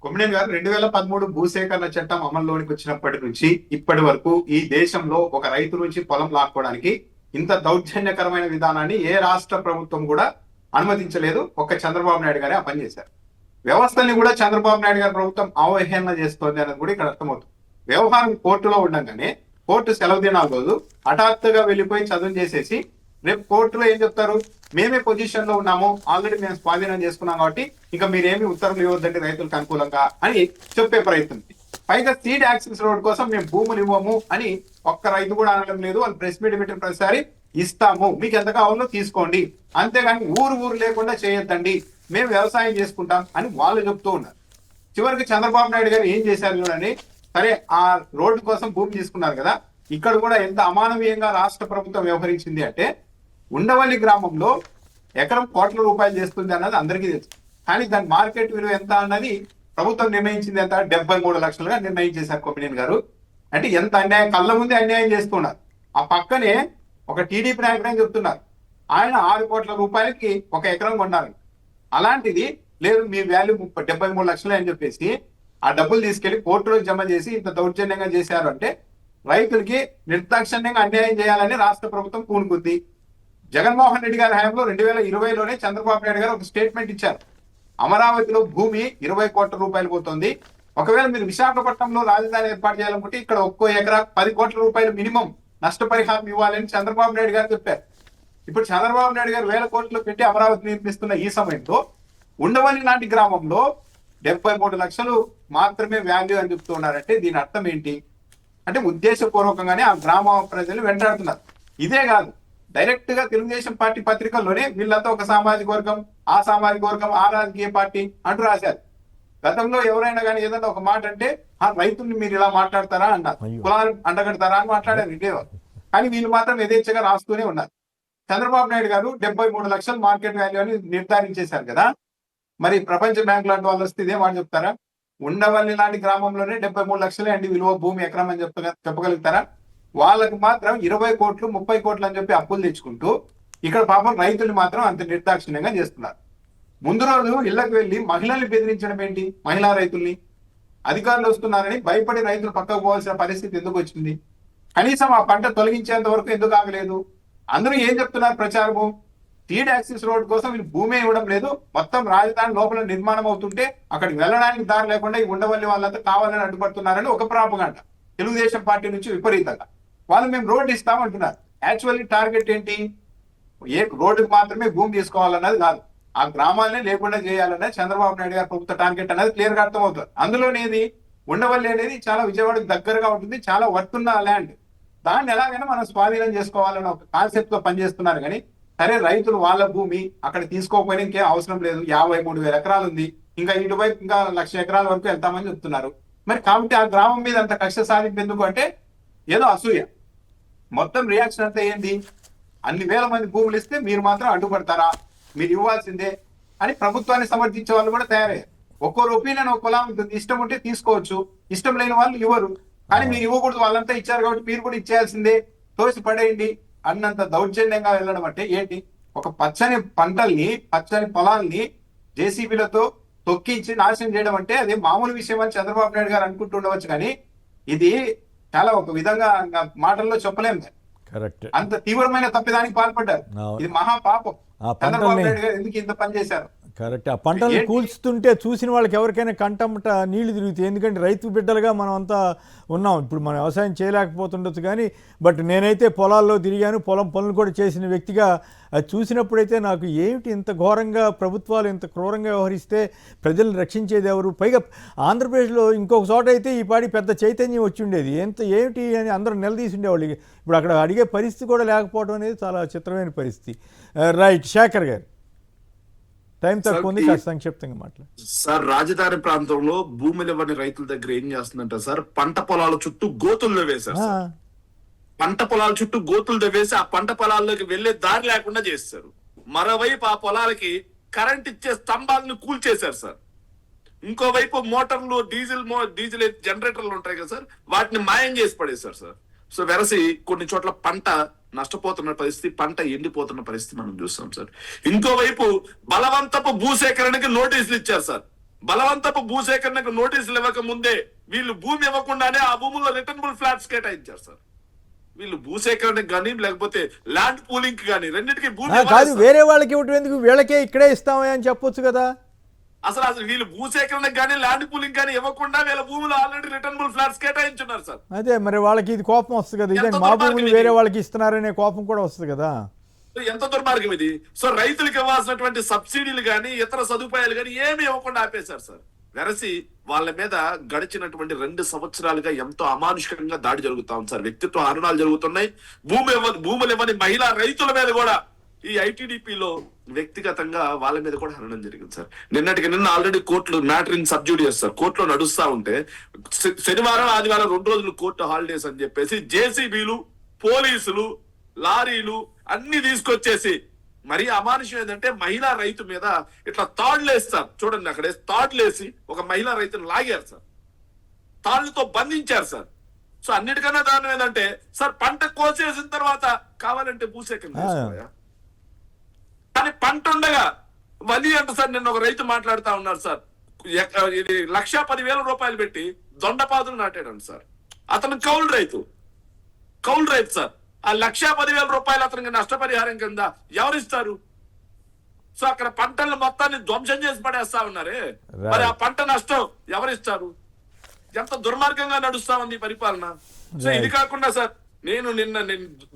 కొమ్మినేని గారు 2013 భూసేకరణ చట్టం అమల్లోనికి వచ్చినప్పటి నుంచి ఇప్పటి వరకు ఈ దేశంలో ఒక రైతు నుంచి పొలం లాక్కోవడానికి ఇంత దౌర్జన్యకరమైన విధానాన్ని ఏ రాష్ట్ర ప్రభుత్వం కూడా అనుమతించలేదు. ఒక్క చంద్రబాబు నాయుడు గారే ఆ పని చేశారు. వ్యవస్థని కూడా చంద్రబాబు నాయుడు గారి ప్రభుత్వం అవహేళన చేస్తోంది అనేది కూడా ఇక్కడ అర్థమవుతుంది. వ్యవహారం కోర్టులో ఉండగానే కోర్టు సెలవు దినాల రోజు హఠాత్తుగా వెళ్ళిపోయి చదువు చేసేసి రేపు కోర్టులో ఏం చెప్తారు, మేమే పొజిషన్ లో ఉన్నాము, ఆల్రెడీ మేము స్వాధీనం చేసుకున్నాం కాబట్టి ఇంకా మీరేమి ఉత్తర్వులు ఇవ్వద్దండి రైతులకు అనుకూలంగా అని చెప్పే ప్రయత్నం. పైగా సీడ్ యాక్సెస్ రోడ్ కోసం మేము భూములు ఇవ్వము అని ఒక్క రైతు కూడా అనడం లేదు. వాళ్ళు ప్రెస్ మీట్ పెట్టిన ప్రతిసారి ఇస్తాము, మీకు ఎంత కావాలో తీసుకోండి, అంతేగాని ఊరు లేకుండా చేయొద్దండి, మేము వ్యవసాయం చేసుకుంటాం అని వాళ్ళు చెప్తూ ఉన్నారు. చివరికి చంద్రబాబు నాయుడు గారు ఏం చేశారు చూడండి, సరే ఆ రోడ్డు కోసం భూమి తీసుకున్నారు కదా, ఇక్కడ కూడా ఎంత అమానవీయంగా రాష్ట్ర ప్రభుత్వం వ్యవహరించింది అంటే, ఉండవల్లి గ్రామంలో ఎకరం కోట్ల రూపాయలు చేస్తుంది అన్నది అందరికీ తెలుసు. కానీ దాని మార్కెట్ విలువ ఎంత అన్నది ప్రభుత్వం నిర్ణయించింది ఎంత, 73 లక్షలుగా నిర్ణయించేశారు కొమ్మినేని గారు. అంటే ఎంత అన్యాయం, కళ్ళ ముందే అన్యాయం చేస్తున్నారు. ఆ పక్కనే ఒక టీడీపీ నాయకుడు అని చెప్తున్నారు, ఆయన 6 కోట్ల రూపాయలకి ఒక ఎకరం కొన్నారు. అలాంటిది లేదు, మీ వాల్యూ 73 లక్షలు అని చెప్పేసి ఆ డబ్బులు తీసుకెళ్లి కోర్టులో జమ చేసి ఇంత దౌర్జన్యంగా చేశారు అంటే రైతులకి నిర్దాక్షిణ్యంగా అన్యాయం చేయాలని రాష్ట్ర ప్రభుత్వం పూనుకుంది. జగన్మోహన్ రెడ్డి గారి హయాంలో 2020లోనే చంద్రబాబు నాయుడు గారు ఒక స్టేట్మెంట్ ఇచ్చారు, అమరావతిలో భూమి 20 కోట్ల రూపాయలు పోతుంది, ఒకవేళ మీరు విశాఖపట్నంలో రాజధాని ఏర్పాటు చేయాలనుకుంటే ఇక్కడ ఒక్కో ఎకరా 10 కోట్ల రూపాయలు మినిమం నష్టపరిహారం ఇవ్వాలని చంద్రబాబు నాయుడు గారు చెప్పారు. ఇప్పుడు చంద్రబాబు నాయుడు గారు 1000 కోట్లు పెట్టి అమరావతి నిర్మిస్తున్న ఈ సమయంలో ఉండవల్లి లాంటి గ్రామంలో 73 లక్షలు మాత్రమే వాల్యూ అని చెప్తూ ఉన్నారంటే దీని అర్థం ఏంటి అంటే, ఉద్దేశపూర్వకంగానే ఆ గ్రామ ప్రజలు వెంటాడుతున్నారు. ఇదే కాదు, డైరెక్ట్ గా తెలుగుదేశం పార్టీ పత్రికల్లోనే వీళ్ళంతా ఒక సామాజిక వర్గం, ఆ సామాజిక వర్గం, ఆ రాజకీయ పార్టీ అంటూ రాశారు. గతంలో ఎవరైనా కానీ ఏదన్నా ఒక మాట అంటే ఆ రైతుల్ని మీరు ఇలా మాట్లాడతారా అన్నారు, కులాలు అంటగడతారా అని మాట్లాడారు ఇదేవారు. కానీ వీళ్ళు మాత్రం యథేచ్ఛగా రాస్తూనే ఉన్నారు. చంద్రబాబు నాయుడు గారు 73 లక్షలు మార్కెట్ వాల్యూ అని నిర్ధారించేశారు కదా, మరి ప్రపంచ బ్యాంక్ లాంటి వాళ్ళు వస్తే ఇదే మాట చెప్తారా? ఉండవల్లి లాంటి గ్రామంలోనే 73 లక్షలే అండి విలువ భూమి ఎకరం అని చెప్పగలుగుతారా? వాళ్ళకి మాత్రం 20 కోట్లు 30 కోట్లు అని చెప్పి అప్పులు తెచ్చుకుంటూ ఇక్కడ పాపం రైతులు మాత్రం అంత నిర్దాక్షిణ్యంగా చేస్తున్నారు. ముందు రోజు ఇళ్లకు వెళ్లి మహిళల్ని బెదిరించడం ఏంటి? మహిళా రైతుల్ని అధికారులు వస్తున్నారని భయపడి రైతులు పక్కకు పోవాల్సిన పరిస్థితి ఎందుకు వచ్చింది? కనీసం ఆ పంట తొలగించేంత వరకు ఎందుకు ఆగలేదు? అందరూ ఏం చెప్తున్నారు ప్రచారము? థర్డ్ యాక్సిస్ రోడ్ కోసం వీళ్ళు భూమి ఇవ్వడం లేదు, మొత్తం రాజధాని లోపల నిర్మాణం అవుతుంటే అక్కడికి వెళ్ళడానికి దారి లేకుండా ఈ ఉండవల్లి వాళ్ళంతా కావాలని అడ్డుపడుతున్నారని ఒక ప్రాపగాండ తెలుగుదేశం పార్టీ నుంచి విపరీతంగా. వాళ్ళు మేము రోడ్డు ఇస్తామంటున్నారు. యాక్చువల్లీ టార్గెట్ ఏంటి? ఏ రోడ్డుకి మాత్రమే భూమి తీసుకోవాలన్నది కాదు, ఆ గ్రామాలనే లేకుండా చేయాలన్నది చంద్రబాబు నాయుడు గారి ప్రభుత్వ టార్గెట్ అనేది క్లియర్ గా అర్థమవుతుంది. అందులోనేది ఉండవల్లి అనేది చాలా విజయవాడకు దగ్గరగా ఉంటుంది, చాలా వర్తున్న ల్యాండ్. దాన్ని ఎలాగైనా మనం స్వాధీనం చేసుకోవాలన్న ఒక కాన్సెప్ట్ తో పనిచేస్తున్నారు. కానీ సరే రైతులు వాళ్ళ భూమి అక్కడ తీసుకోకపోయినా ఇంకేం అవసరం లేదు, 53,000 ఎకరాలు ఉంది, ఇంకా ఇటువైపు ఇంకా 1,00,000 ఎకరాల వరకు వెళ్తామని చెప్తున్నారు. మరి కాబట్టి ఆ గ్రామం మీద అంత కక్ష సాధింపు ఎందుకు అంటే ఏదో అసూయ. మొత్తం రియాక్షన్ అంతా ఏంది? అన్ని వేల మంది భూములు ఇస్తే మీరు మాత్రం అడ్డుపడతారా? మీరు ఇవ్వాల్సిందే అని ప్రభుత్వాన్ని సమర్థించే వాళ్ళు కూడా తయారయ్యారు. ఒక్కొరు ఒపీనియన్ ఒక్కోలా ఉంటుంది. ఇష్టం ఉంటే తీసుకోవచ్చు, ఇష్టం లేని వాళ్ళు ఇవ్వరు. కానీ మీరు ఇవ్వకూడదు, వాళ్ళంతా ఇచ్చారు కాబట్టి మీరు కూడా ఇచ్చేయాల్సిందే, తోసి పడేయండి అన్నంత దౌర్జన్యంగా వెళ్ళడం అంటే ఏంటి? ఒక పచ్చని పంటల్ని పచ్చని పొలాల్ని జేసీబీలతో తొక్కించి నాశనం చేయడం అంటే అది మామూలు విషయం అని చంద్రబాబు నాయుడు గారు అనుకుంటుండవచ్చు. కానీ ఇది చాలా ఒక విధంగా మాటల్లో చెప్పలేము. కరెక్ట్. అంత తీవ్రమైన తప్పిదానికి పాల్పడ్డారు. ఇది మహా పాపం. చంద్రబాబు నాయుడు గారు ఎందుకు ఇంత పని చేశారు? కరెక్ట్. ఆ పంటలు కూల్చుతుంటే చూసిన వాళ్ళకి ఎవరికైనా కంటమట నీళ్లు తిరుగుతాయి. ఎందుకంటే రైతు బిడ్డలుగా మనం అంతా ఉన్నాం. ఇప్పుడు మనం వ్యవసాయం చేయలేకపోతుండొచ్చు కానీ బట్ నేనైతే పొలాల్లో తిరిగాను, పొలం పనులు కూడా చేసిన వ్యక్తిగా అది చూసినప్పుడైతే నాకు ఏమిటి ఇంత ఘోరంగా ప్రభుత్వాలు ఇంత క్రూరంగా వ్యవహరిస్తే ప్రజలను రక్షించేది ఎవరు? పైగా ఆంధ్రప్రదేశ్లో ఇంకొక చోట అయితే ఈ పాడి పెద్ద చైతన్యం వచ్చి ఉండేది, ఏమిటి అని అందరూ నిలదీసి ఉండేవాళ్ళు. ఇప్పుడు అక్కడ అడిగే పరిస్థితి కూడా లేకపోవడం అనేది చాలా చిత్రమైన పరిస్థితి. రైట్, శేఖర్ గారు టైం తక్కువ ఉంది, కాస్త సంక్షిప్తంగా మాట్లాడు సార్. రాజధాని ప్రాంతంలో భూములు ఇవ్వని రైతుల దగ్గర ఏం చేస్తుందంటే సార్, పంట పొలాల చుట్టూ గోతులు వేశారు. పంట పొలాల చుట్టూ గోతులు వేసి ఆ పంట పొలాల్లోకి వెళ్లే దారి లేకుండా చేస్తారు. మరోవైపు ఆ పొలాలకి కరెంట్ ఇచ్చే స్తంభాలను కూల్చేశారు సార్. ఇంకోవైపు మోటార్లు డీజిల్ జనరేటర్లు ఉంటాయి కదా సార్, వాటిని మాయం చేసి పడేశారు సార్. సో వెరసి కొన్ని చోట్ల పంట నష్టపోతున్న పరిస్థితి, పంట ఎండిపోతున్న పరిస్థితి మనం చూస్తాం సార్. ఇంకోవైపు బలవంతపు భూసేకరణకి నోటీసులు ఇచ్చారు సార్. బలవంతపు భూసేకరణకు నోటీసులు ఇవ్వక ముందే వీళ్ళు భూమి ఇవ్వకుండానే ఆ భూముల్లో రిటర్నబుల్ ఫ్లాట్స్ కేటాయించారు సార్. వీళ్ళు భూసేకరణకు కానీ లేకపోతే ల్యాండ్ పూలింగ్ కానీ రెండింటికి భూమి కాదు, వేరే వాళ్ళకి ఇవ్వటం ఎందుకు, వీళ్ళకే ఇక్కడే ఇస్తామని అని చెప్పొచ్చు కదా. అసలు వీళ్ళు భూసేకరణకు కానీ ల్యాండ్ పూలింగ్ కానీ ఇవ్వకుండా వీళ్ళ భూములు ఆల్రెడీ రిటర్నబుల్ ఫ్లాట్స్ కేటాయించున్నారు సార్. అదే మరి వాళ్ళకి ఇది కోపం వస్తుంది కదా, ఇదే మా భూములు వేరే వాళ్ళకి ఇస్తున్నారనే కోపం కూడా వస్తుంది కదా. ఎంత దుర్మార్గం ఇది. సో రైతులకు ఇవ్వాల్సినటువంటి సబ్సిడీలు కానీ ఇతర సదుపాయాలు కానీ ఏమి ఇవ్వకుండా ఆపేశారు సార్. వెరసి వాళ్ళ మీద గడిచినటువంటి 2 సంవత్సరాలుగా ఎంతో అమానుషికంగా దాడి జరుగుతా ఉంది సార్. వ్యక్తిత్వ హరణాలు జరుగుతున్నాయి. భూములు ఇవ్వని మహిళా రైతుల మీద కూడా ఈ ఐటీడీపీలో వ్యక్తిగతంగా వాళ్ళ మీద కూడా హరణం జరిగింది సార్. నిన్న ఆల్రెడీ కోర్టులు మ్యాటరింగ్ సబ్జుడియస్ సార్ కోర్టులో నడుస్తా ఉంటే శనివారం ఆదివారం 2 రోజులు కోర్టు హాలిడేస్ అని చెప్పేసి జేసీబీలు, పోలీసులు, లారీలు అన్ని తీసుకొచ్చేసి మరి అమానుషం ఏంటంటే మహిళా రైతు మీద ఇట్లా తాళ్లేస్తారు చూడండి. అక్కడే తాళ్లేసి ఒక మహిళా రైతును లాగారు సార్, తాళ్లతో బంధించారు సార్. సో అన్నిటికన్నా దారుణం ఏంటంటే సార్ పంట కోసేసిన తర్వాత కావాలంటే భూసేకరణ చేసుకోయా, కానీ పంట ఉండగా వలి అంట సార్. నిన్న ఒక రైతు మాట్లాడుతా ఉన్నారు సార్, ఇది 1,10,000 రూపాయలు పెట్టి దొండపాదులు నాటాడండి సార్. అతను కౌలు రైతు సార్. ఆ 1,10,000 రూపాయలు అతనికి నష్టపరిహారం కింద ఎవరిస్తారు? సో అక్కడ పంటలను మొత్తాన్ని ధ్వంసం చేసి పడేస్తా ఉన్నారే, మరి ఆ పంట నష్టం ఎవరిస్తారు? ఎంత దుర్మార్గంగా నడుస్తా ఉంది పరిపాలన. సో ఇది కాకుండా సార్ నిన్న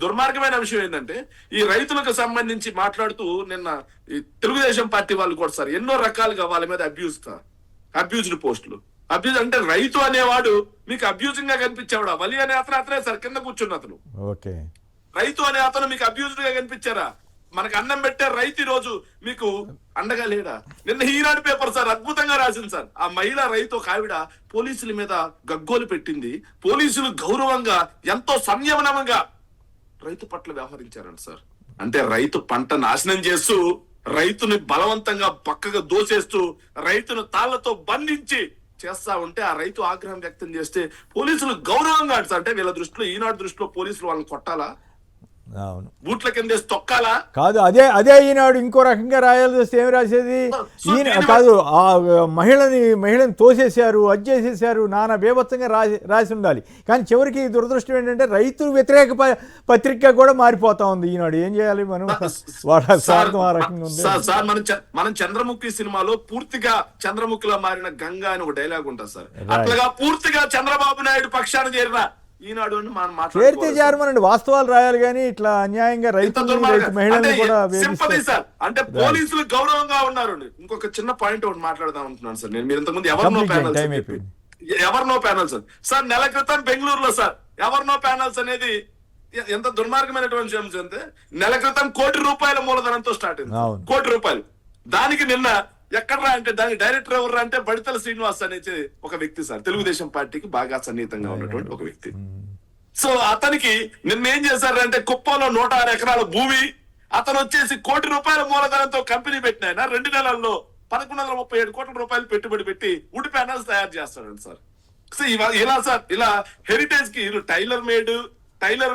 దుర్మార్గమైన విషయం ఏంటంటే ఈ రైతులకు సంబంధించి మాట్లాడుతూ నిన్న ఈ తెలుగుదేశం పార్టీ వాళ్ళు కూడా సార్ ఎన్నో రకాలుగా వాళ్ళ మీద అబ్యూజ్డ్ పోస్టులు. అబ్యూజ్ అంటే రైతు అనేవాడు మీకు అబ్యూజింగ్ గా కనిపించేవాడు, వలి అనే అతనే సార్ కింద కూర్చున్న అతను. రైతు అనే అతను మీకు అబ్యూజ్డ్ గా కనిపించారా? మనకు అన్నం పెట్టే రైతు ఈ రోజు మీకు అండగా లేడా? నిన్న ఈనాడు పేపర్ సార్ అద్భుతంగా రాసింది సార్. ఆ మహిళా రైతు ఒక ఆవిడ పోలీసుల మీద గగ్గోలు పెట్టింది. పోలీసులు గౌరవంగా ఎంతో సంయమనంగా రైతు పట్ల వ్యవహరించారంట సార్. అంటే రైతు పంట నాశనం చేస్తూ రైతుని బలవంతంగా పక్కగా దోసేస్తూ రైతును తాళ్లతో బంధించి చేస్తా ఉంటే ఆ రైతు ఆగ్రహం వ్యక్తం చేస్తే పోలీసులు గౌరవంగా సార్, అంటే వీళ్ళ దృష్టిలో, ఈనాడు దృష్టిలో పోలీసులు వాళ్ళని కొట్టాలా, అవును బూట్ల కింద వేసి తొక్కాలా? కాదు, అదే ఈనాడు ఇంకో రకంగా రాయాల్సి వస్తే ఏమి రాసేది, ఈయన కాదు ఆ మహిళని తోసేశారు, అది చేసేసారు, నానా బేభత్సంగా రాసి ఉండాలి. కానీ చివరికి దురదృష్టం ఏంటంటే రైతు వ్యతిరేక పత్రిక కూడా మారిపోతా ఉంది ఈనాడు. ఏం చేయాలి మనం? వాళ్ళ స్వార్థం ఆ రకంగా ఉంది. సార్ మనం చంద్రముఖి సినిమాలో పూర్తిగా చంద్రముఖిలో మారిన గంగా అని ఒక డైలాగ్ ఉంటుంది సార్. అట్లాగా పూర్తిగా చంద్రబాబు నాయుడు పక్షాన చేరిన ఈనాడు అని మనం చేరితే చేరమనండి, వాస్తవాలు రాయాలి. కానీ ఇట్లా అన్యాయంగా రైతు మహిళల్ని కూడా సార్, అంటే పోలీసులు గౌరవంగా ఉన్నారు. ఇంకొక చిన్న పాయింట్ ఒకటి మాట్లాడదాం అనుకున్నాను సార్. నేను మీరు ఇంతకుముందు ఎవరినో ప్యానల్స్ సార్ నెల క్రితం బెంగళూరులో సార్ ఎవరినో ప్యానల్స్ అనేది ఎంత దుర్మార్గమైనటువంటి విషయం అంటే, నెల క్రితం ₹1 కోటి మూలధనంతో స్టార్ట్ అయింది. ₹1 కోటి. దానికి నిన్న ఎక్కడరా అంటే దానికి డైరెక్టర్ ఎవరు అంటే బడితల శ్రీనివాస్ అనేది ఒక వ్యక్తి సార్, తెలుగుదేశం పార్టీకి బాగా సన్నిహితంగా ఉన్నటువంటి ఒక వ్యక్తి. సో అతనికి నిన్న ఏం చేశారంటే కుప్పంలో 106 ఎకరాల భూమి, అతను వచ్చేసి ₹1 కోటి మూలధనంతో కంపెనీ పెట్టిన ఆయన 2 నెలల్లో ₹1137 కోట్ల పెట్టుబడి పెట్టి వుడ్ ప్యానల్స్ తయారు చేస్తాడు సార్. సో ఇలా సార్, ఇలా హెరిటేజ్ కి టైలర్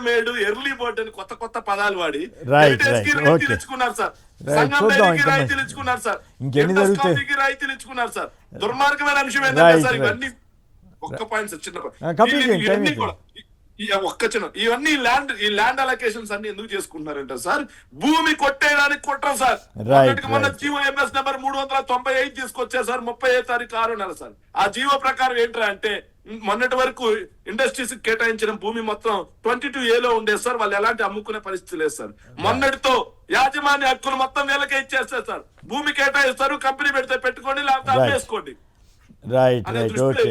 మేడ్ ఎర్లీ బర్డ్ అని కొత్త పదాలు వాడి హెరిటేజ్ కి రైతులు ఇచ్చుకున్నారు సార్, సంఘం రైతులు ఇచ్చుకున్నారు సార్, రైతులు ఇచ్చుకున్నారు సార్. దుర్మార్గమైన అంశం ఏంటంటే సార్, ఇవన్నీ ఒక్క పాయింట్ సార్, చిన్న ఇవన్నీ ల్యాండ్ అలొకేషన్స్ అన్ని ఎందుకు చేసుకుంటున్నారంటే సార్, భూమి కొట్టేయడానికి కొట్టరు సార్. మొన్న జీవో ఎంఎస్ నెంబర్ 398 తీసుకొచ్చారు సార్, 30వ తారీఖు 6వ నెల సార్. ఆ జీవో ప్రకారం ఏంట్రా అంటే, మొన్నటి వరకు ఇండస్ట్రీస్ కేటాయించిన భూమి మొత్తం 22A ఉండేది సార్. వాళ్ళు ఎలాంటి అమ్ముకునే పరిస్థితి లేదు సార్. మొన్నటితో యాజమాన్య హక్కులు మొత్తం వీళ్ళకే ఇచ్చేస్తారు సార్. భూమి కేటాయిస్తారు, కంపెనీ పెడితే పెట్టుకోండి, లేకపోతే అమ్మేసుకోండి. Right okay.